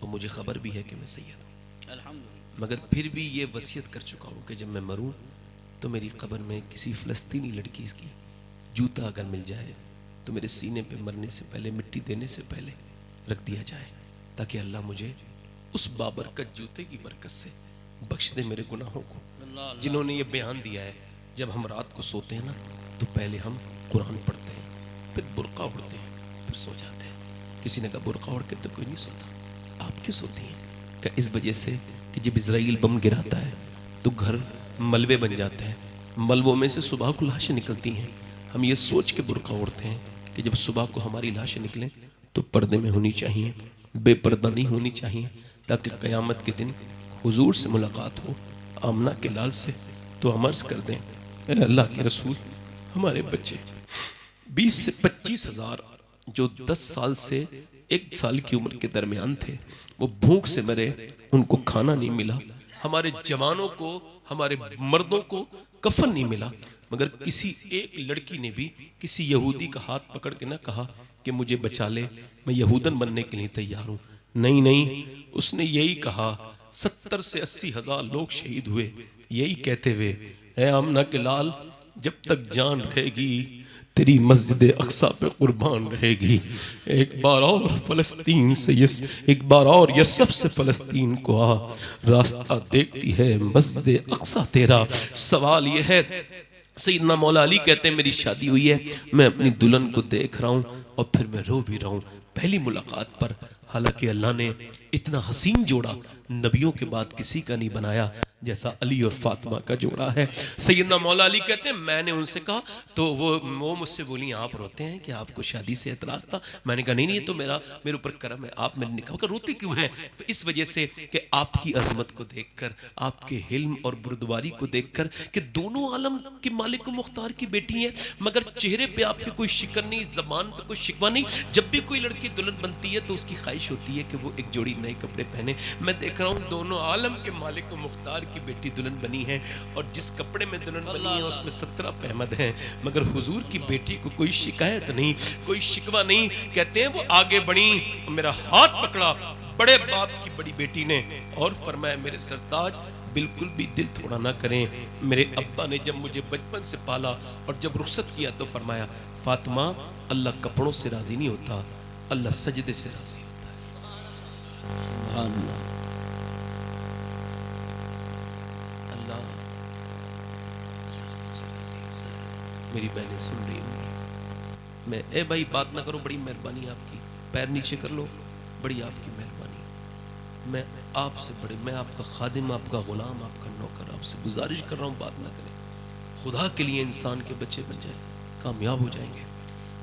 और मुझे खबर भी है कि मैं सैयद हूँ, अल्हम्दुलिल्लाह। मगर फिर भी ये वसीयत कर चुका हूँ कि जब मैं मरूँ तो मेरी कब्र में किसी फ़लस्तीनी लड़की की जूता अगर मिल जाए तो मेरे सीने पे मरने से पहले, मिट्टी देने से पहले रख दिया जाए, ताकि अल्लाह मुझे उस बाबरकत जूते की बरकत से बख्श दे मेरे गुनाहों को। जिन्होंने ये बयान दिया है जब हम रात को सोते हैं ना तो पहले हम कुरान पढ़ते हैं, फिर बुर्का उड़ते हैं, फिर सो जाते हैं। किसी ने कहा बुर्का उड़ के तो कोई नहीं सोता, आप क्यों सोती हैं? क्या इस वजह से कि जब इजराइल बम गिराता है तो घर मलबे बन जाते हैं, मलबों में से सुबह को लाशें निकलती हैं। हम ये सोच के बुर्का ओढ़ते हैं कि जब सुबह को हमारी लाशें निकलें तो पर्दे में होनी चाहिए, बेपर्दा नहीं होनी चाहिए, ताकि क़यामत के दिन हुजूर से मुलाकात हो आमना के लाल से। तो हम अर्ज़ कर दें, ए अल्लाह के रसूल, हमारे बच्चे 20 से 25 हज़ार जो 10 साल से 1 साल की उम्र के दरमियान थे, वो भूख से मरे, उनको खाना नहीं मिला। हमारे जवानों को, हमारे मर्दों को कफन नहीं मिला, मगर किसी एक लड़की ने भी किसी यहूदी का हाथ पकड़ के ना कहा कि मुझे बचा ले, मैं यहूदन बनने के लिए तैयार हूँ। नहीं नहीं, उसने यही कहा। 70 से 80 हज़ार लोग शहीद हुए यही कहते हुए, ऐ आमना के लाल, जब तक जान रहेगी तेरी मस्जिद अक्सा पे कुर्बान रहेगी। एक बार और फलस्तीन से एक बार और यसफ से फलस्तीन को आ, रास्ता देखती है मस्जिद अक्सा तेरा। सवाल यह है, सैयदना मौला अली कहते हैं मेरी शादी हुई है, मैं अपनी दुल्हन को देख रहा हूँ और फिर मैं रो भी रहा हूँ पहली मुलाकात पर। हालांकि अल्लाह ने इतना हसीन जोड़ा नबियों के बाद किसी का नहीं बनाया जैसा अली और फातिमा का जोड़ा है। सैयदना मौला अली कहते हैं मैंने उनसे कहा तो वो मुझसे बोली आप रोते हैं कि आपको शादी से एतराज था? मैंने कहा नहीं नहीं, ये तो मेरे ऊपर करम है, आप मेरे निकाह। रोती क्यों हैं? तो इस वजह से कि आपकी अजमत को देखकर, आपके हिल्म और बुर्दवारी को देखकर कि दोनों आलम के मालिक व मुख्तार की बेटी हैं, मगर चेहरे पे आपके कोई शिकन नहीं, जबान पे कोई शिकवा नहीं। जब भी कोई लड़की दुल्हन बनती है तो उसकी ख्वाहिश होती है कि वो एक जोड़ी नए कपड़े पहने। मैं देख रहा हूँ दोनों आलम के मालिक व मुख्तार की बेटी दुल्हन बनी है, और जिस कपड़े में दुल्हन बनी है उसमें 17 पहमद हैं, मगर हुजूर की बेटी को कोई शिकायत नहीं, कोई शिकवा नहीं। कहते हैं वो आगे बढ़ी, मेरा हाथ पकड़ा बड़े बाप की बड़ी बेटी ने और फरमाया मेरे सरताज बिल्कुल भी दिल थोड़ा ना करें। मेरे अब्बा ने जब मुझे बचपन से पाला और जब रुखसत किया तो फरमाया फातिमा, अल्लाह कपड़ों से राजी नहीं होता, अल्लाह सजदे से राजी होता है। अल्लाह मेरी बहनें सुन रही होंगी, मैं ए भाई बात ना करो, बड़ी मेहरबानी आपकी, पैर नीचे कर लो, बड़ी आपकी मेहरबानी। मैं आपसे बड़े, मैं आपका खादिम, आपका गुलाम, आपका नौकर, आपसे गुजारिश कर रहा हूँ बात ना करें। खुदा के लिए इंसान के बच्चे बन जाए, कामयाब हो जाएंगे।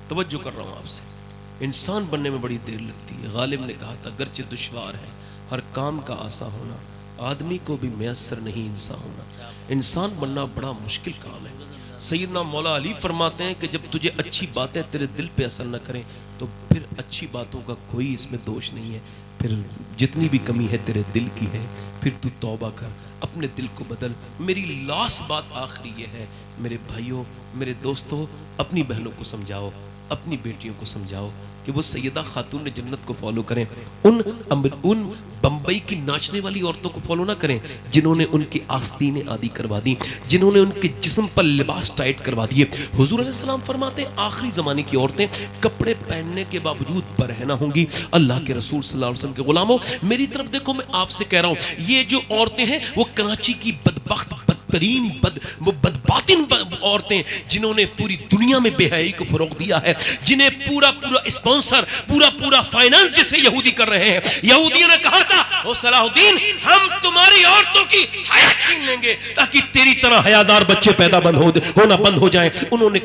तवज्जो कर रहा हूँ आपसे, इंसान बनने में बड़ी देर लगती है। गालिब ने कहा था गर्चे दुश्वार है हर काम का आसा होना, आदमी को भी मैसर नहीं इंसान होना। इंसान बनना बड़ा मुश्किल काम है। सैयदना मौला अली फरमाते हैं कि जब तुझे अच्छी बातें तेरे दिल पे असर न करें तो फिर अच्छी बातों का कोई इसमें दोष नहीं है, फिर जितनी भी कमी है तेरे दिल की है, फिर तू तौबा कर, अपने दिल को बदल। मेरी लास्ट बात आखिरी ये है, मेरे भाइयों, मेरे दोस्तों, अपनी बहनों को समझाओ, अपनी बेटियों को समझाओ कि वो सैयदा खातून ने जन्नत को फॉलो करें। उन बम्बई की नाचने वाली औरतों को फॉलो ना करें जिन्होंने उनकी आस्तीनें आदि करवा दी, जिन्होंने उनके जिस्म पर लिबास टाइट करवा दिए। हुजूर अलैहि सलाम फरमाते हैं आखिरी ज़माने की औरतें कपड़े पहनने के बावजूद बरहना होंगी। अल्लाह के रसूल सल्लल्लाहु अलैहि वसल्लम के गुलामों, मेरी तरफ देखो, मैं आपसे कह रहा हूँ, ये जो औरतें हैं वो कराची की बदबख्त बदतरीन बदबातिन औरतें जिन्होंने पूरी दुनिया में बेहयाई को फरोग दिया है, जिन्हें पूरा स्पॉन्सर, पूरा फाइनेंस जिसे यहूदी कर रहे हैं। यहूदियों ने कहा था ओ सलाहुद्दीन, हम तुम्हारी औरतों की हया छीन लेंगे ताकि तेरी तरह हयादार बच्चे पैदा होना बंद हो जाएं। उन्होंने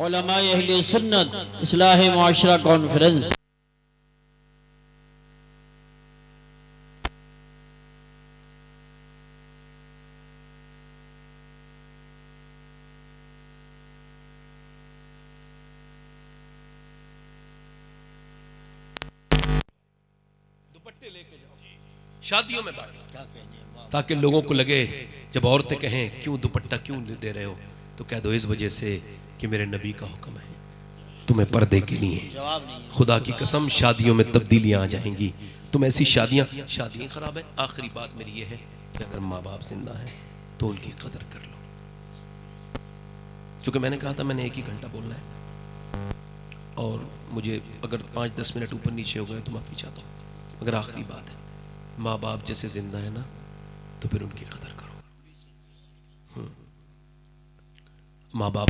उलमाए अहले सुन्नत इस्लाह मुआशरा कॉन्फ्रेंस दुपट्टे लेके जाओ शादियों में बांटो, ताकि लोगों को लगे, जब औरतें कहें क्यों दुपट्टा क्यों दे रहे हो, तो कह दो इस वजह से कि मेरे नबी का हुक्म है। तुम्हें पर्दे के लिए। खुदा की कसम शादियों में तब्दीलियां आ जाएंगी। तुम ऐसी शादियां खराब है। आखिरी बात मेरी ये है कि अगर माँ बाप जिंदा है तो उनकी कदर कर लो। क्योंकि मैंने कहा था मैंने 1 ही घंटा बोलना है, और मुझे अगर 5-10 मिनट ऊपर नीचे हो गए तो माफी चाहता हूँ। मगर आखिरी बात है, माँ बाप जैसे जिंदा है ना तो फिर उनकी कदर करो। माँ बाप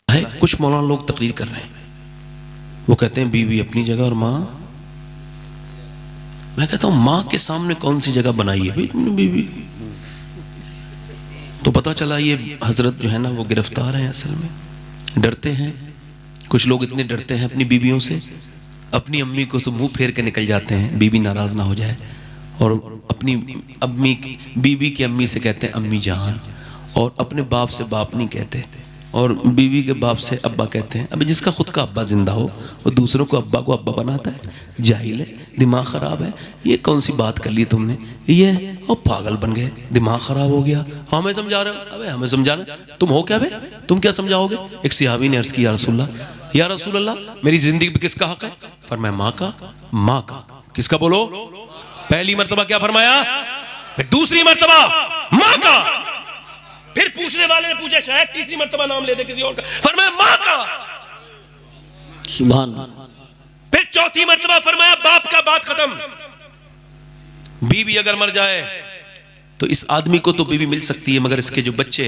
है, कुछ मौलाना लोग तकरीर कर रहे हैं, वो कहते हैं बीवी अपनी जगह और माँ। मैं कहता हूं माँ के सामने कौन सी जगह बनाई है भाई तुमने बीवी? तो पता चला ये हजरत जो है ना वो गिरफ्तार हैं, असल में डरते हैं। कुछ लोग इतने डरते हैं अपनी बीवियों से, अपनी अम्मी को तो मुंह फेर के निकल जाते हैं बीवी नाराज ना हो जाए, और अपनी अम्मी बीवी की अम्मी से कहते हैं अम्मी जान, और अपने बाप से बाप नहीं कहते, और बीवी के बाप से अब्बा कहते हैं। अभी जिसका खुद का अब्बा जिंदा हो वो दूसरों को अब्बा बनाता है, जाहिल है, दिमाग खराब है। ये कौन सी बात कर ली तुमने, ये और पागल बन गए, दिमाग खराब हो गया। हमें समझा रहे हो? अबे हमें समझाना, तुम हो क्या बे, तुम क्या समझाओगे? एक सहाबी ने अर्ज की या रसूल अल्लाह मेरी जिंदगी में किसका हक है? फरमाया माँ का। माँ का किसका? बोलो। पहली मर्तबा क्या फरमाया, फिर दूसरी मर्तबा माँ का, फिर पूछने वाले ने पूछा शायद तीसरी मर्तबा नाम ले दे किसी और का, फरमाया माँ का। सुभान। फिर चौथी मर्तबा फरमाया बाप का। बात खत्म। बीवी अगर मर जाए तो इस आदमी को तो बीवी मिल सकती है, मगर इसके जो बच्चे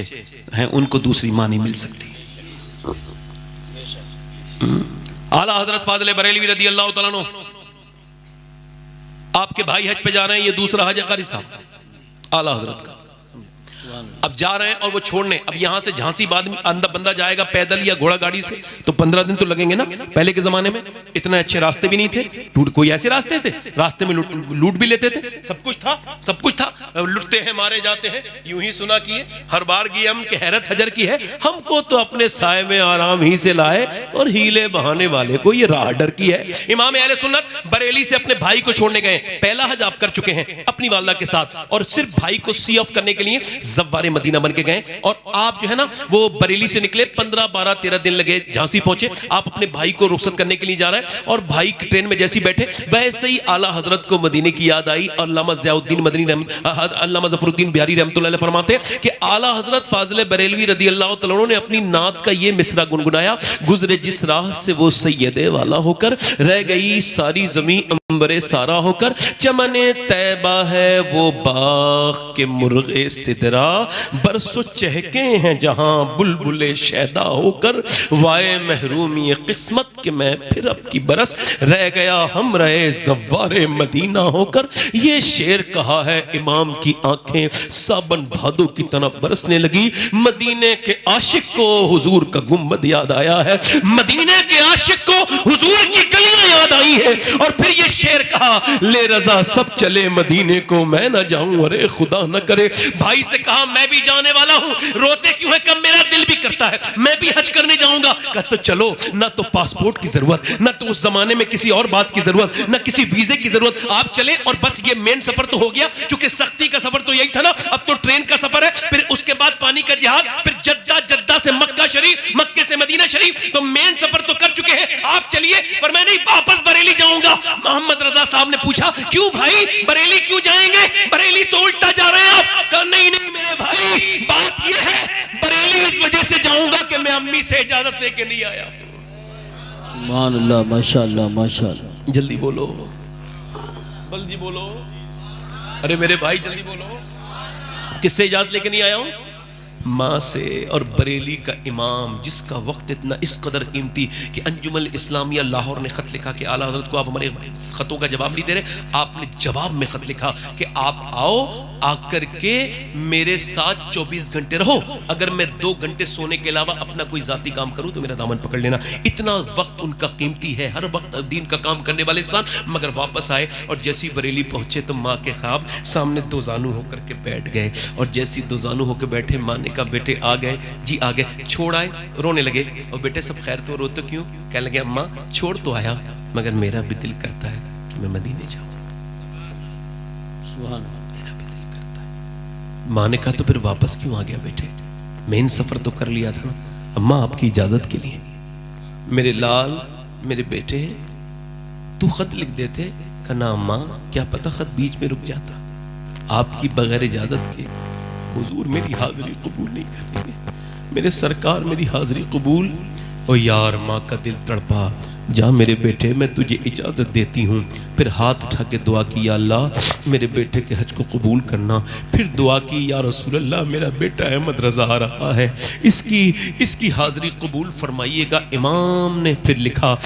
हैं उनको दूसरी मां नहीं मिल सकती। आला हजरत फाजिल बरेलवी रदी अल्लाह तआला अन्हु, आपके भाई हज पे जा रहे हैं, ये दूसरा हज है कारी साहब आला हजरत का। अब जा रहे हैं और वो छोड़ने, अब यहां से झांसी बाद में अंदर बंदा जाएगा पैदल या घोड़ा गाड़ी से तो 15 दिन तो लगेंगे ना। पहले के जमाने में इतने अच्छे रास्ते भी नहीं थे, कोई ऐसे रास्ते थे, रास्ते में लूट भी लेते थे, सब कुछ था, लुटते हैं मारे जाते हैं, यूं ही सुना किए। हर बार की हम के हैरत हजर की है, हमको तो अपने साए में आराम ही से लाए और हीले बहाने वाले को ये राह डर की है। इमाम अहले सुन्नत बरेली से अपने भाई को छोड़ने गए, पहला हज आप कर चुके हैं अपनी वालदा के साथ, और सिर्फ भाई को सी ऑफ करने के लिए जव्वारे मदीना बन के गए, और आप जो है ना वो बरेली से निकले, 15, 12, 13 दिन लगे, झांसी पहुंचे। आप अपने भाई को रुखसत करने के लिए जा रहे हैं, और भाई ट्रेन में जैसे ही बैठे वैसे ही आला हजरत को मदीने की याद आई। अल्लामा ज़ियाउद्दीन मदनी अल्लामा ज़फरुद्दीन बिहारी रहमतुल्लाह अलैह फरमाते हैं कि आला हजरत फाजिल बरेलवी रदी अल्लाह तआला अन्हु ने अपनी नात का ये मिसरा गुनगुनाया, गुजरे जिस राह से वो सैयदे वाला होकर, रह गई सारी ज़मीं अंबरे सारा होकर, चमने तैबा है वो बाग के मुर्गे सिदरा, बरसो चहके हैं जहां बुलबुले शैदा होकर, वाए महरूमी किस्मत के मैं फिर अब की बरस, रह गया हम रहे जव्वारे मदीना होकर। ये शेर कहा है इमाम की आंखें साबन भादों की तरह बरसने लगी। मदीने के आशिक को हुजूर का गुम्बद याद आया है, मदीने के आशिक को हुजूर की गलियां याद आई है। और फिर ये शेर कहा, ले रजा सब चले मदीने को मैं ना जाऊं, अरे खुदा न करे। भाई से कहा मैं भी जाने वाला हूं, रोते क्यों है? कब मेरा दिल भी करता है, मैं भी हज करने जाऊंगा। कहा तो चलो, ना तो पासपोर्ट की जरूरत, ना तो उस जमाने में किसी और बात की जरूरत, ना किसी वीजे की जरूरत, आप चले और बस ये मेन सफर तो हो गया, क्योंकि सख्ती का सफर तो यही था ना, अब तो ट्रेन का सफर है, फिर उसके बाद पानी का जिहाद, फिर जद्दा से मक्का शरीफ, मक्के से मदीना शरीफ, तो मेन सफर तो कर चुके हैं, आप चलिए। पर मैं नहीं, वापस बरेली जाऊंगा। मोहम्मद रजा साहब ने पूछा क्यों भाई, बरेली क्यों जाएंगे? बरेली तो उल्टा जा रहे हैं आप। कहा नहीं मेरे भाई, बात यह है बरेली इस वजह से जाऊंगा कि मैं अम्मी से इजाजत लेके नहीं आया। सुभान अल्लाह, माशाअल्लाह माशाअल्लाह। जल्दी बोलो, जल्दी बोलो, अरे मेरे भाई जल्दी बोलो। किससे इजाजत लेके नहीं आया हूं? माँ से। और बरेली का इमाम जिसका वक्त इतना इस कदर कीमती कि अंजुमन इस्लामिया लाहौर ने खत लिखा कि आला हज़रत को आप हमारे खतों का जवाब नहीं दे रहे, आपने जवाब में खत लिखा कि आप आओ, आकर के मेरे साथ 24 घंटे रहो, अगर मैं 2 घंटे सोने के अलावा अपना कोई जाती काम करूं तो मेरा दामन पकड़ लेना। इतना वक्त उनका कीमती है, हर वक्त दीन का काम करने वाले इंसान। मगर वापस आए और जैसी बरेली पहुंचे तो माँ के ख्वाब सामने दो जानू होकर के बैठ गए, और जैसी दो जानू होकर बैठे माँ ने कहा बेटे आ गए जी, आ गए। छोड़ आए, रोने लगे। और बेटे सब खैर तो रोते क्यों? कहने लगे अम्मा छोड़ तो आया मगर मेरा भी दिल करता है कि मैं मदीने जाऊं। सुभान मेरा भी दिल करता है। माँ ने कहा तो फिर वापस क्यों आ गया बेटे? मेन सफर तो कर लिया था ना। अम्मा आपकी इजाजत के लिए। मेरे लाल, मेरे बेटे, तू खत लिख देते। कहा ना अम्मा, क्या पता खत बीच में रुक जाता। आपकी बगैर इजाजत के हुजूर मेरी हाजिरी कबूल नहीं करेंगे, मेरे सरकार मेरी हाजिरी कबूल। ओ यार, माँ का दिल तड़पा। जा मेरे बेटे, मैं तुझे इजाज़त देती हूँ। फिर हाथ उठा के दुआ की, या अल्लाह मेरे बेटे के हज को कबूल करना। फिर दुआ की, या रसूल अल्लाह मेरा बेटा अहमद रज़ा आ रहा है, इसकी हाजिरी कबूल फरमाइएगा। इमाम ने फिर लिखा,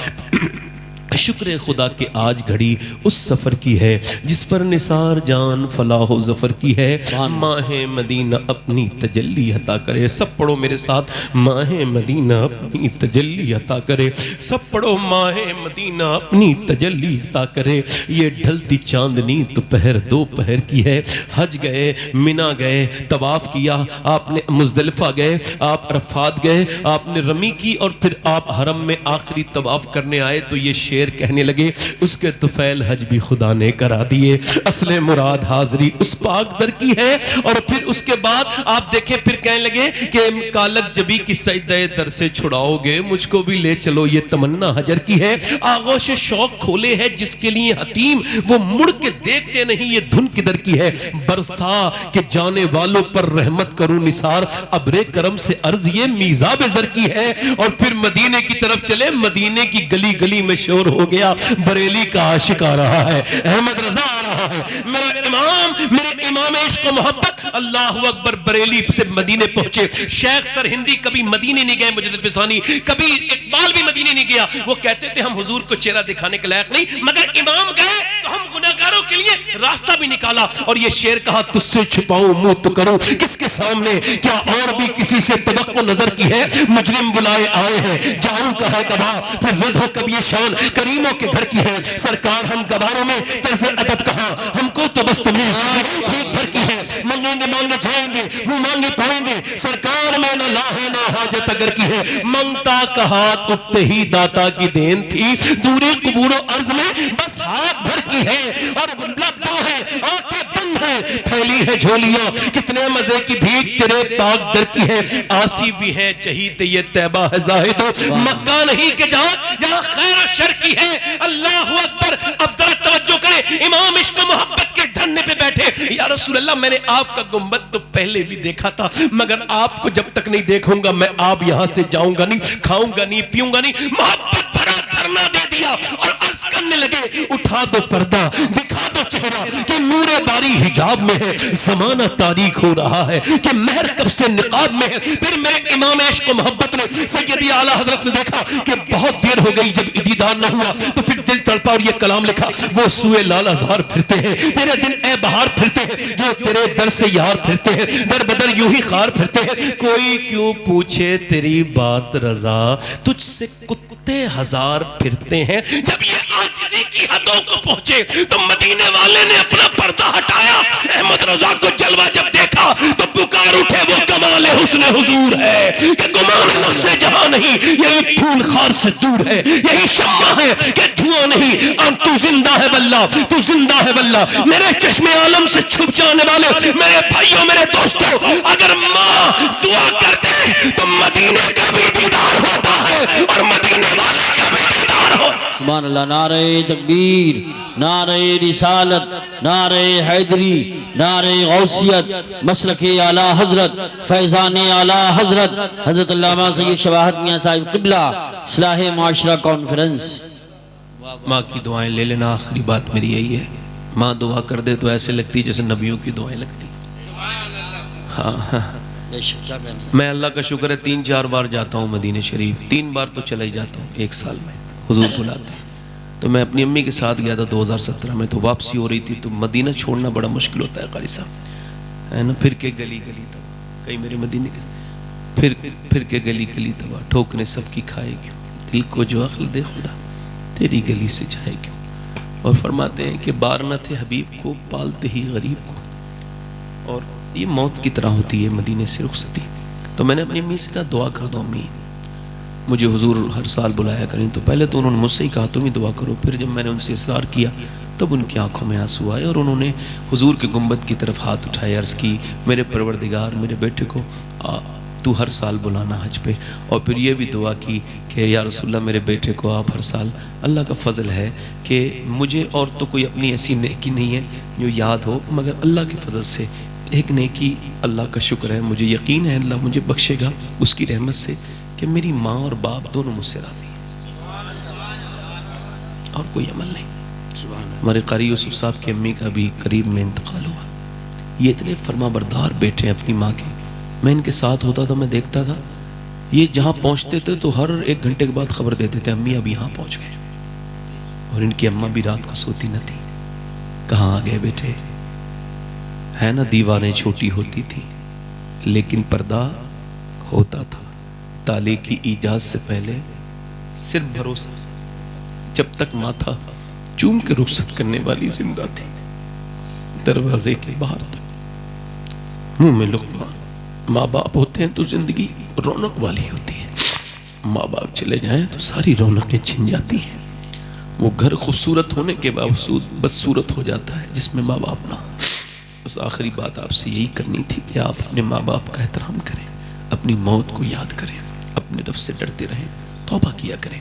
शुक्र खुदा के आज घड़ी उस सफ़र की है जिस पर निसार जान फलाह ज़फ़र की है। माहे मदीना अपनी तजल्ली अता करे। सब पढ़ो मेरे साथ, माहे मदीना अपनी तजल्ली अता करे। सब पढ़ो, माहे मदीना अपनी तजल्ली अता करे। ये ढलती चांदनी दोपहर दोपहर की है। हज गए, मिना गए, तवाफ़ किया आपने, मुज़दलिफ़ा गए आप, अरफ़ात गए आपने, रमी की, और फिर आप हरम में आखिरी तवाफ़ करने आए तो ये शेर कहने लगे, उसके तुफैल हज भी खुदा ने करा दिए। असले मुराद हाजरी उस पाक दर की है। और फिर उसके बाद आप देखें, फिर कहने लगे कि कालक जबी की सजदे दर से छुड़ाओगे, मुझको भी ले चलो, ये तमन्ना हजर की है। आगोश शौक खोले है जिसके लिए हतीम, वो मुड़ के देखते नहीं, ये धुन किधर की है। बरसा के जाने वालों पर रहमत करूं निसार, अब्रे करम से अर्ज ये मीज़ाब ज़र की है। और फिर मदीने की तरफ चले, मदीने की गली गली में शोर हो गया, बरेली का आशिक आ रहा है, अहमद रजा आ रहा है। मेरे इमाम इश्क व मोहब्बत, अल्लाहु अकबर। बरेली से मदीने पहुंचे। शेख सरहिंदी कभी मदीने नहीं गए, मुजद्दिद फिसानी कभी, इकबाल भी मदीने नहीं गया। वो कहते थे हम हुजूर को चेहरा दिखाने के लायक नहीं, मगर इमाम गए तो हम गुनाहगारों के लिए रास्ता भी निकाला। और ये शेर कहा, तुझसे छुपाऊं मुंह तो करूं किसके सामने, क्या और भी किसी से तवक्को नजर की है। मुजरिम बुलाए आए हैं, जाऊं का है गवाह, फिर रद हो कब ये शान करीमों के घर की है। सरकार हम गवारों में तर्ज़ अदब कहां, हमको तो बस तुम्हें भीख भर की है। मंगेंगे मांगे जाएंगे, मुंह मांगे पाएंगे, सरकार में न लाहे ना हाजत अगर की है। मंगता का हाथ उठते ही दाता की देन थी, दूरी कबूरो अर्ज में बस हाथ भर की है। और लब दो है, आंखें बंद है, फैली है झोलियां, कितने मजे की भीख तेरे पाक दर की है। आसी भी है चहीते ये तैबा है जाहिदो, मक्का नहीं के जहां खैर और शर की है। अल्लाह अकबर। अब जरा तवज्जो करें, इमाम इश्क मोहब्बत के धरने पे बैठे। या रसूल अल्लाह, मैंने आपका गुंबद तो पहले भी देखा था, मगर आपको जब तक नहीं देखूंगा मैं आप यहां से जाऊंगा नहीं, खाऊंगा नहीं, पीऊंगा नहीं। मोहब्बत भरा धरना दे दिया और अर्ज करने लगे, उठा दो पर्दा, दिखा दो चेहरा कि नूरे बारी हिजाब में है, जमाना तारीख हो रहा है कि महर कब से निकाब में है। फिर मेरे इमाम इश्क मोहब्बत ने, सैयदी आला हजरत ने देखा कि बहुत देर हो गई, जब दीदार न हुआ तो फिर दिल तड़पा और ये कलाम लिखा, वो सुए लालाजार फिरते हैं तेरे दिन ए बहार फिरते हैं, जो तेरे दर से यार फिरते हैं, दर बदर यूं ही खार फिरते हैं। कोई क्यों पूछे तेरी बात रजा, तुझसे कुत्ते हजार फिरते हैं। जब ये आजिज़ी की हदों को पहुंचे तो मदीने वाले ने अपना पर्दा हटाया। अहमद रजा को जलवा जब देखा तो पुकार उठे, वो कमाल हुस्न हुजूर है कि गुमान नफ्से जहां नहीं, यही फूल खार से दूर है, यही शम्मा है कि धुआं नहीं। अब तू जिंदा है वल्लाह, तू जिंदा है वल्लाह। मेरे चश्मे आलम से छुप जाने वाले मेरे भाइयों, मेरे दोस्तों, अगर माँ दुआ करते तो मदीने का भी दीदार होता है और मदीने वाले का भी दीदार हो। सुभान अल्लाह। नारे तकबीर, नारे रिसालत, नारे हैदरी, नारे गौसियत, मसलके आला हजरत, फैज़ान आला हजरत, हजरत अल्लामा सय्यद शवाहत मियां साहिब क़िबला, इस्लाह माशरा कॉन्फ्रेंस। माँ की दुआएं ले लेना, आखिरी बात मेरी यही है। माँ दुआ कर दे तो ऐसे लगती जैसे नबियों की दुआएं लगती। हाँ हाँ, मैं अल्लाह का शुक्र है 3-4 बार जाता हूँ मदीने शरीफ, 3 बार तो चला ही जाता हूँ एक साल में, हुजूर बुलाते हैं। तो मैं अपनी अम्मी के साथ गया था 2017 में, तो वापसी हो रही थी, तो मदीना छोड़ना बड़ा मुश्किल होता है कारी साहब, है ना। फिर के गली गली तब कई मेरे मदीने के, फिर के गली गली तबा, ठोकने सबकी खाए क्यों, दिल को जो अक्ल दे खुदा तेरी गली से जाए क्यों। और फरमाते हैं कि बार न थे हबीब को पालते ही गरीब को, और ये मौत की तरह होती है मदीने से रुखसती। तो मैंने अपनी अम्मी से कहा दुआ कर दो अम्मी, मुझे हुजूर हर साल बुलाया करें। तो पहले तो उन्होंने मुझसे ही कहा तुम ही दुआ करो, फिर जब मैंने उनसे इसरार किया तब उनकी आंखों में आंसू आए और उन्होंने हुजूर के गुंबद की तरफ हाथ उठाए, अर्ज़ की मेरे परवरदिगार मेरे बेटे को तू हर साल बुलाना हज पे। और फिर ये भी दुआ की कि या रसूलल्लाह मेरे बेटे को आप हर साल, अल्लाह का फ़ज़ल है कि मुझे और तो कोई अपनी ऐसी नेकी नहीं है जो याद हो, मगर अल्लाह के फ़ज़ल से एक नेकी, अल्लाह का शुक्र है, मुझे यकीन है अल्लाह मुझे बख्शेगा उसकी रहमत से कि मेरी माँ और बाप दोनों मुझसे राज़ी हैं और कोई अमल नहीं। हमारे कारी यूसुफ साहब की अम्मी का भी करीब में इंतकाल हुआ। ये इतने फर्माबरदार बेटे हैं अपनी माँ के। मैं इनके साथ होता था, मैं देखता था ये जहाँ पहुँचते थे तो हर 1 घंटे के बाद खबर देते थे अम्मी अब यहाँ पहुँच गए। और इनकी अम्मा भी रात को सोती न थी। कहाँ आ गए बेटे, है ना, दीवारें छोटी होती थी लेकिन पर्दा होता था, ताले की ईजाद से पहले सिर्फ भरोसा, जब तक माथा चूम के रुखसत करने वाली जिंदा थी, दरवाजे के बाहर तक मुंह में लुक़मा। माँ बाप होते हैं तो जिंदगी रौनक वाली होती है, माँ बाप चले जाएं तो सारी रौनकें छिन जाती हैं। वो घर खूबसूरत होने के बावजूद बदसूरत हो जाता है जिसमें माँ बाप ना हो। बस आखिरी बात आपसे यही करनी थी कि आप अपने माँ बाप का एहतराम करें, अपनी मौत को याद करें, अपने रब से डरते रहें, तौबा किया करें,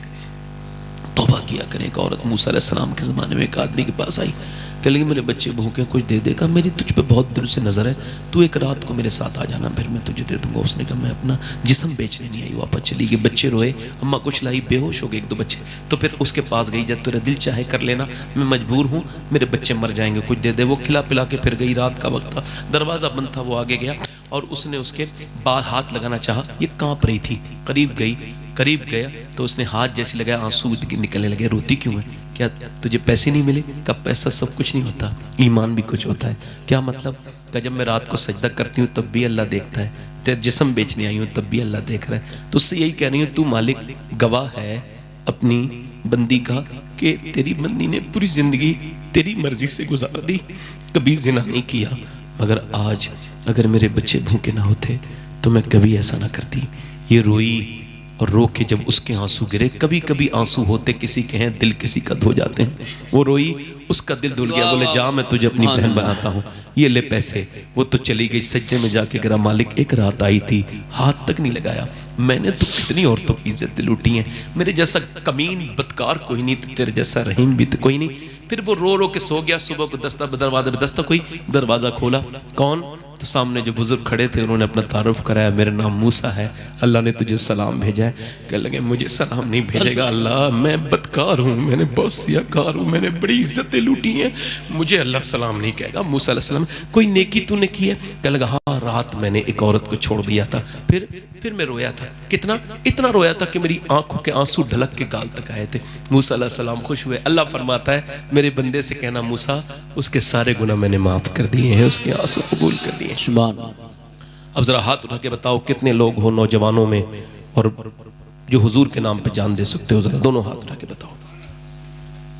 तौबा किया करें। एक औरत मूसा अलैहिस्सलाम के ज़माने में एक आदमी के पास आई, कह लगी मेरे बच्चे भूखे कुछ दे देगा, मेरी तुझ पे बहुत दिल से नज़र है, तू एक रात को मेरे साथ आ जाना फिर मैं तुझे दे दूंगा। उसने कहा मैं अपना जिस्म बेचने नहीं आई। वापस चली गई, बच्चे रोए, अम्मा कुछ लाई, बेहोश हो गए 1-2 बच्चे। तो फिर उसके पास गई, जब तेरा दिल चाहे कर लेना, मैं मजबूर हूँ, मेरे बच्चे मर जाएंगे, कुछ दे दे। वो खिला पिला के फिर गई, रात का वक्त था, दरवाज़ा बंद था, वो आगे गया और उसने उसके बाद हाथ लगाना चाहा, ये काँप रही थी, करीब गया तो उसने हाथ जैसे लगाया, आंसू निकलने लगे। रोती क्यों है, क्या तुझे पैसे नहीं मिले? कब पैसा सब कुछ नहीं होता, ईमान भी कुछ होता है। क्या मतलब? कि जब मैं रात को सजदा करती हूँ तब भी अल्लाह देखता है, तेरे जिस्म बेचने आई हूँ तब भी अल्लाह देख रहा है। तो उससे यही कह रही हूँ, तू मालिक गवाह है अपनी बंदी का कि तेरी बंदी ने पूरी जिंदगी तेरी मर्जी से गुजार दी, कभी जिना नहीं किया, मगर आज अगर मेरे बच्चे भूखे ना होते तो मैं कभी ऐसा ना करती। ये रोई और रो के जब उसके आंसू गिरे, कभी कभी आंसू होते किसी के हैं, दिल किसी का धो जाते हैं। वो रोई, उसका दिल धुल गया, बोले जा मैं तुझे अपनी बहन बनाता हूँ, ये ले पैसे। वो तो चली गई, सज्जे में जाके गिरा, मालिक एक रात आई थी, हाथ तक नहीं लगाया, मैंने तो कितनी औरतों की इज्जत लूटी है, मेरे जैसा कमीन बदकार कोई नहीं, तेरे जैसा रहीम भी तो कोई नहीं। फिर वो रो रो के सो गया। सुबह को दरवाजे पे दस्तक हुई, दरवाजा खोला, कौन? तो सामने जो बुजुर्ग खड़े थे उन्होंने अपना तारुफ कराया, मेरा नाम मूसा है, अल्लाह ने तुझे सलाम भेजा है। कह लगे मुझे सलाम नहीं भेजेगा अल्लाह, मैं बदकार हूँ, मैंने बहुत सियाकार हूँ, मैंने बड़ी इज्जतें लूटी हैं, मुझे अल्लाह सलाम नहीं कहेगा। मूसा अलैहिस्सलाम, कोई नेकी तूने की है? कह लगा हाँ, रात मैंने एक औरत को छोड़ दिया था, फिर मैं रोया था, कितना? इतना रोया था कि मेरी आंखों के आंसू ढलक के गाल तक आए थे। मूसा अलैहिस्सलाम खुश हुए। अल्लाह फरमाता है मेरे बंदे से कहना मूसा उसके सारे गुनाह मैंने माफ कर दिए हैं, उसके आंसू कबूल कर दिए। अब जरा हाथ उठा के बताओ कितने लोग हो नौजवानों में और जो हुजूर के नाम पे जान दे सकते हो? जरा दोनों हाथ उठा के बताओ,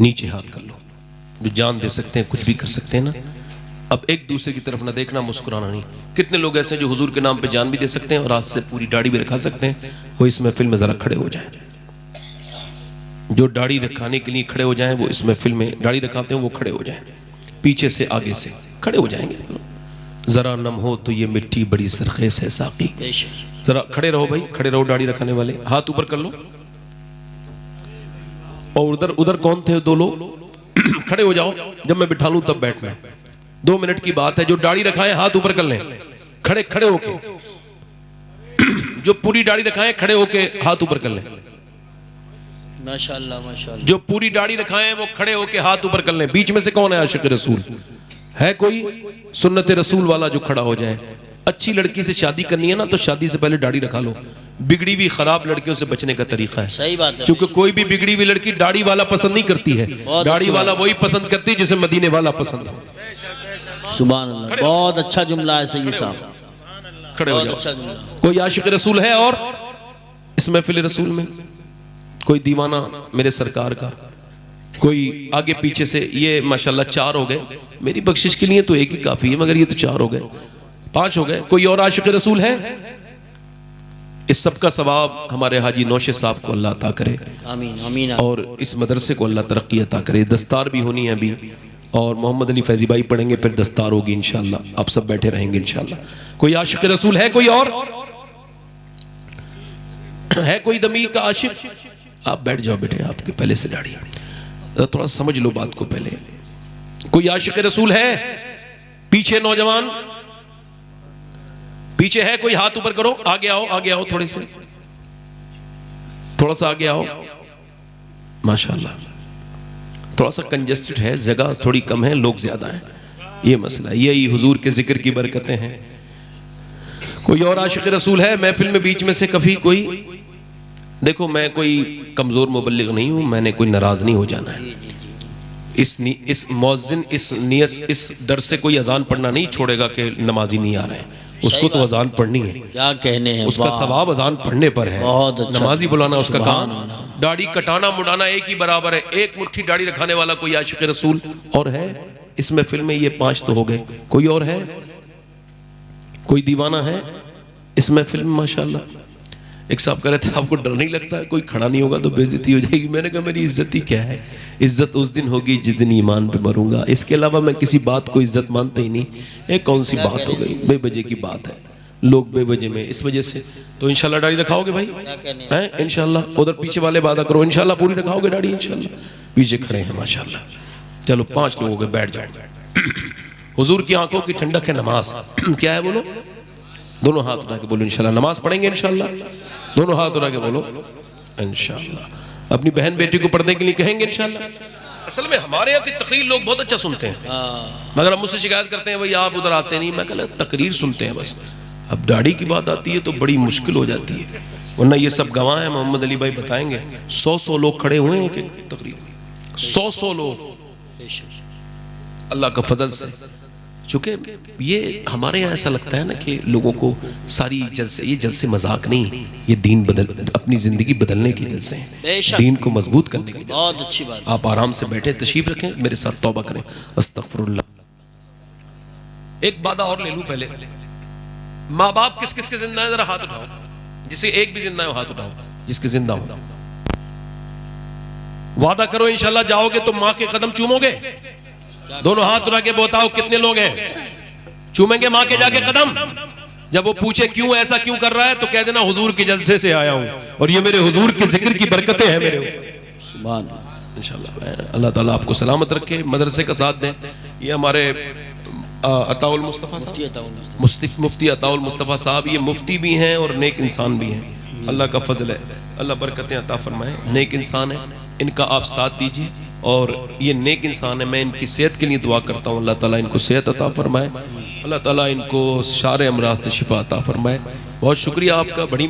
नीचे हाथ कर लो, जो जान दे सकते हैं, कुछ भी कर सकते हैं ना। अब एक दूसरे की तरफ ना देखना, मुस्कुराना नहीं। कितने लोग ऐसे हैं जो हुजूर के नाम पे जान भी दे सकते हैं और आज से पूरी दाढ़ी भी रखा सकते हैं? वो इस महफिल में जरा खड़े हो जाएं। जो दाढ़ी रखाने के लिए खड़े हो जाएं, वो इस महफिल में दाढ़ी रखाते हैं, वो खड़े हो जाएं, पीछे से आगे से खड़े हो जाएंगे। जरा नम हो तो ये मिट्टी बड़ी सरखेस है साकी। जरा खड़े रहो भाई, खड़े रहो, दाढ़ी रखाने वाले हाथ ऊपर कर लो। और उधर उधर कौन थे 2 लोग? खड़े हो जाओ, जब मैं बिठा लूं तब बैठना है। 2 मिनट की बात है। जो दाढ़ी रखाए हाथ ऊपर कर लें, खड़े खड़े होके। जो पूरी दाढ़ी रखाए खड़े होके हाथ ऊपर कर लें। माशाअल्लाह माशाअल्लाह। जो पूरी दाढ़ी रखाए वो खड़े होके हाथ ऊपर कर लें। बीच में से कौन है आशिक रसूल? है कोई सुन्नत रसूल वाला जो खड़ा हो जाए? अच्छी लड़की से शादी करनी है ना, तो शादी से पहले दाढ़ी रखा लो। बिगड़ी हुई खराब लड़कियों से बचने का तरीका है। सही बात है। क्योंकि कोई भी बिगड़ी हुई लड़की दाढ़ी वाला पसंद नहीं करती है। दाढ़ी वाला वही पसंद करती है जिसे मदीने वाला पसंद हो। सुभान अल्लाह, बहुत अच्छा जुमला है सही साहब, खड़े हो बहुत जाओ। अच्छा जुमला। कोई आशिक रसूल है और इस महफिल रसूल में? कोई दीवाना मेरे सरकार का? कोई आगे पीछे से? ये माशाल्लाह 4 हो गए। मेरी बख्शिश के लिए तो 1 ही काफी है, मगर ये तो 4 हो गए, 5 हो गए। कोई और आशिक रसूल है? इस सब का सवाब हमारे हाजी नौशे साहब को अल्लाह अता करे। आमीन आमीन। और इस मदरसे को अल्लाह तरक्की अता करे। दस्तार भी होनी है अभी, और मोहम्मद अली फैजी भाई पढ़ेंगे, फिर दस्तार होगी इंशाल्लाह। आप सब बैठे रहेंगे इंशाल्लाह। कोई आशिक रसूल है? कोई और है? कोई दमीर का आशिक? आप बैठ जाओ बेटे, आपके पहले से दाढ़ी, थोड़ा समझ लो बात को पहले। कोई आशिक रसूल है? पीछे नौजवान पीछे है कोई? हाथ ऊपर करो। आगे आओ, आगे आओ, थोड़े से, थोड़ा सा आगे आओ। माशाल्लाह, थोड़ा सा कंजेस्टेड है, जगह थोड़ी कम है, लोग ज्यादा हैं, ये मसला। यही हुजूर के जिक्र की बरकतें हैं। कोई और आशिक रसूल है महफिल में? बीच में से कभी कोई? देखो, मैं कोई कमजोर मुबल्लिग नहीं हूं, मैंने कोई नाराज नहीं हो जाना है। इस मौज़िन इस डर से कोई अजान पढ़ना नहीं छोड़ेगा कि नमाजी नहीं आ रहे हैं। उसको तो अजान पढ़नी है। क्या कहने हैं, उसका सवाब अजान पढ़ने पर है। बहुत अच्छा। नमाजी बुलाना उसका काम। दाढ़ी कटाना मुड़ाना एक ही बराबर है। एक मुट्ठी दाढ़ी रखाने वाला कोई आशिक रसूल और है इस महफिल में? ये 5 तो हो गए। कोई और है? कोई दीवाना है इस महफिल में? माशाल्लाह। एक साहब कह रहे थे आपको डर नहीं लगता है कोई खड़ा नहीं होगा तो बेइज्जती हो जाएगी? मैंने कहा मेरी इज्जत ही क्या है? इज्जत उस दिन होगी जिस दिन ईमान पे मरूंगा। इसके अलावा मैं किसी बात को इज्जत मानता ही नहीं। एक कौन सी बात हो गई? बेवजह की बात है, लोग बेवजह में इस वजह से। तो इंशाल्लाह दाढ़ी रखाओगे भाई? हैं इंशाल्लाह? उधर पीछे वाले वादा करो इंशाल्लाह पूरी रखाओगे दाढ़ी इंशाल्लाह? पीछे खड़े हैं माशाल्लाह। चलो 5 लोग हो गए, बैठ जाओ। हुजूर की आंखों की ठंडक है नमाज। क्या है बोलो? दोनों हाथ उठा के बोलो इंशाल्लाह। नमाज पढ़ेंगे इंशाल्लाह? दोनों हाथ उठा के बोलो इंशाल्लाह। अपनी बहन बेटी को पढ़ने के लिए कहेंगे इंशाल्लाह। असल में हमारे यहाँ की तकरीर लोग बहुत अच्छा सुनते हैं, मगर हम मुझसे शिकायत करते हैं भाई आप उधर आते नहीं। मैं कहता तकरीर सुनते हैं बस। अब दाढ़ी की बात आती है तो बड़ी मुश्किल हो जाती है, वरना ये सब गवाह हैं। मोहम्मद अली भाई बताएंगे 100 लोग खड़े हुए हैं एक तकरीर में, 100 लोग अल्लाह का फजल से। चूंकि ये हमारे यहाँ ऐसा लगता है ना कि लोगों को सारी जलसे, ये जलसे मजाक नहीं, ये दीन अपनी जिंदगी बदलने के जलसे हैं, दीन को मजबूत करने के जलसे। बहुत अच्छी बात। आप आराम से बैठे, तशरीफ रखें, मेरे साथ तौबा करें। अस्तगफिरुल्लाह। एक बात और ले लूं पहले। माँ बाप किस किस के जिंदा है? जरा हाथ उठाओ। जिसे एक भी जिंदा है हाथ उठाओ, जिसके जिंदा हो। वादा करो इंशाल्लाह जाओगे तो माँ के कदम चूमोगे? दोनों हाथ उठा के बताओ कितने लोग हैं चूमेंगे माँ के जाके कदम? जब वो पूछे क्यों ऐसा क्यों कर रहा है तो कह देना हुजूर के जलसे से आया हूं और ये मेरे हुजूर के जिक्र की बरकतें हैं मेरे ऊपर। इंशाल्लाह अल्लाह ताला आपको सलामत रखे, मदरसे का साथ दें। ये हमारे अताउल मुस्तफ़ा साहब, मुफ्ती अताउल मुस्तफ़ा साहब, ये मुफ्ती भी हैं और नेक इंसान भी हैं। अल्लाह का फजल है, अल्लाह बरकतें अता फरमाए। नेक इंसान है, इनका आप साथ दीजिए और ये नेक इंसान है। मैं इनकी सेहत के लिए दुआ करता हूँ, अल्लाह ताला इनको सेहत अता फरमाए, अल्लाह ताला इनको सारे अमराज से शिफा अता फरमाए। बहुत शुक्रिया आपका, बड़ी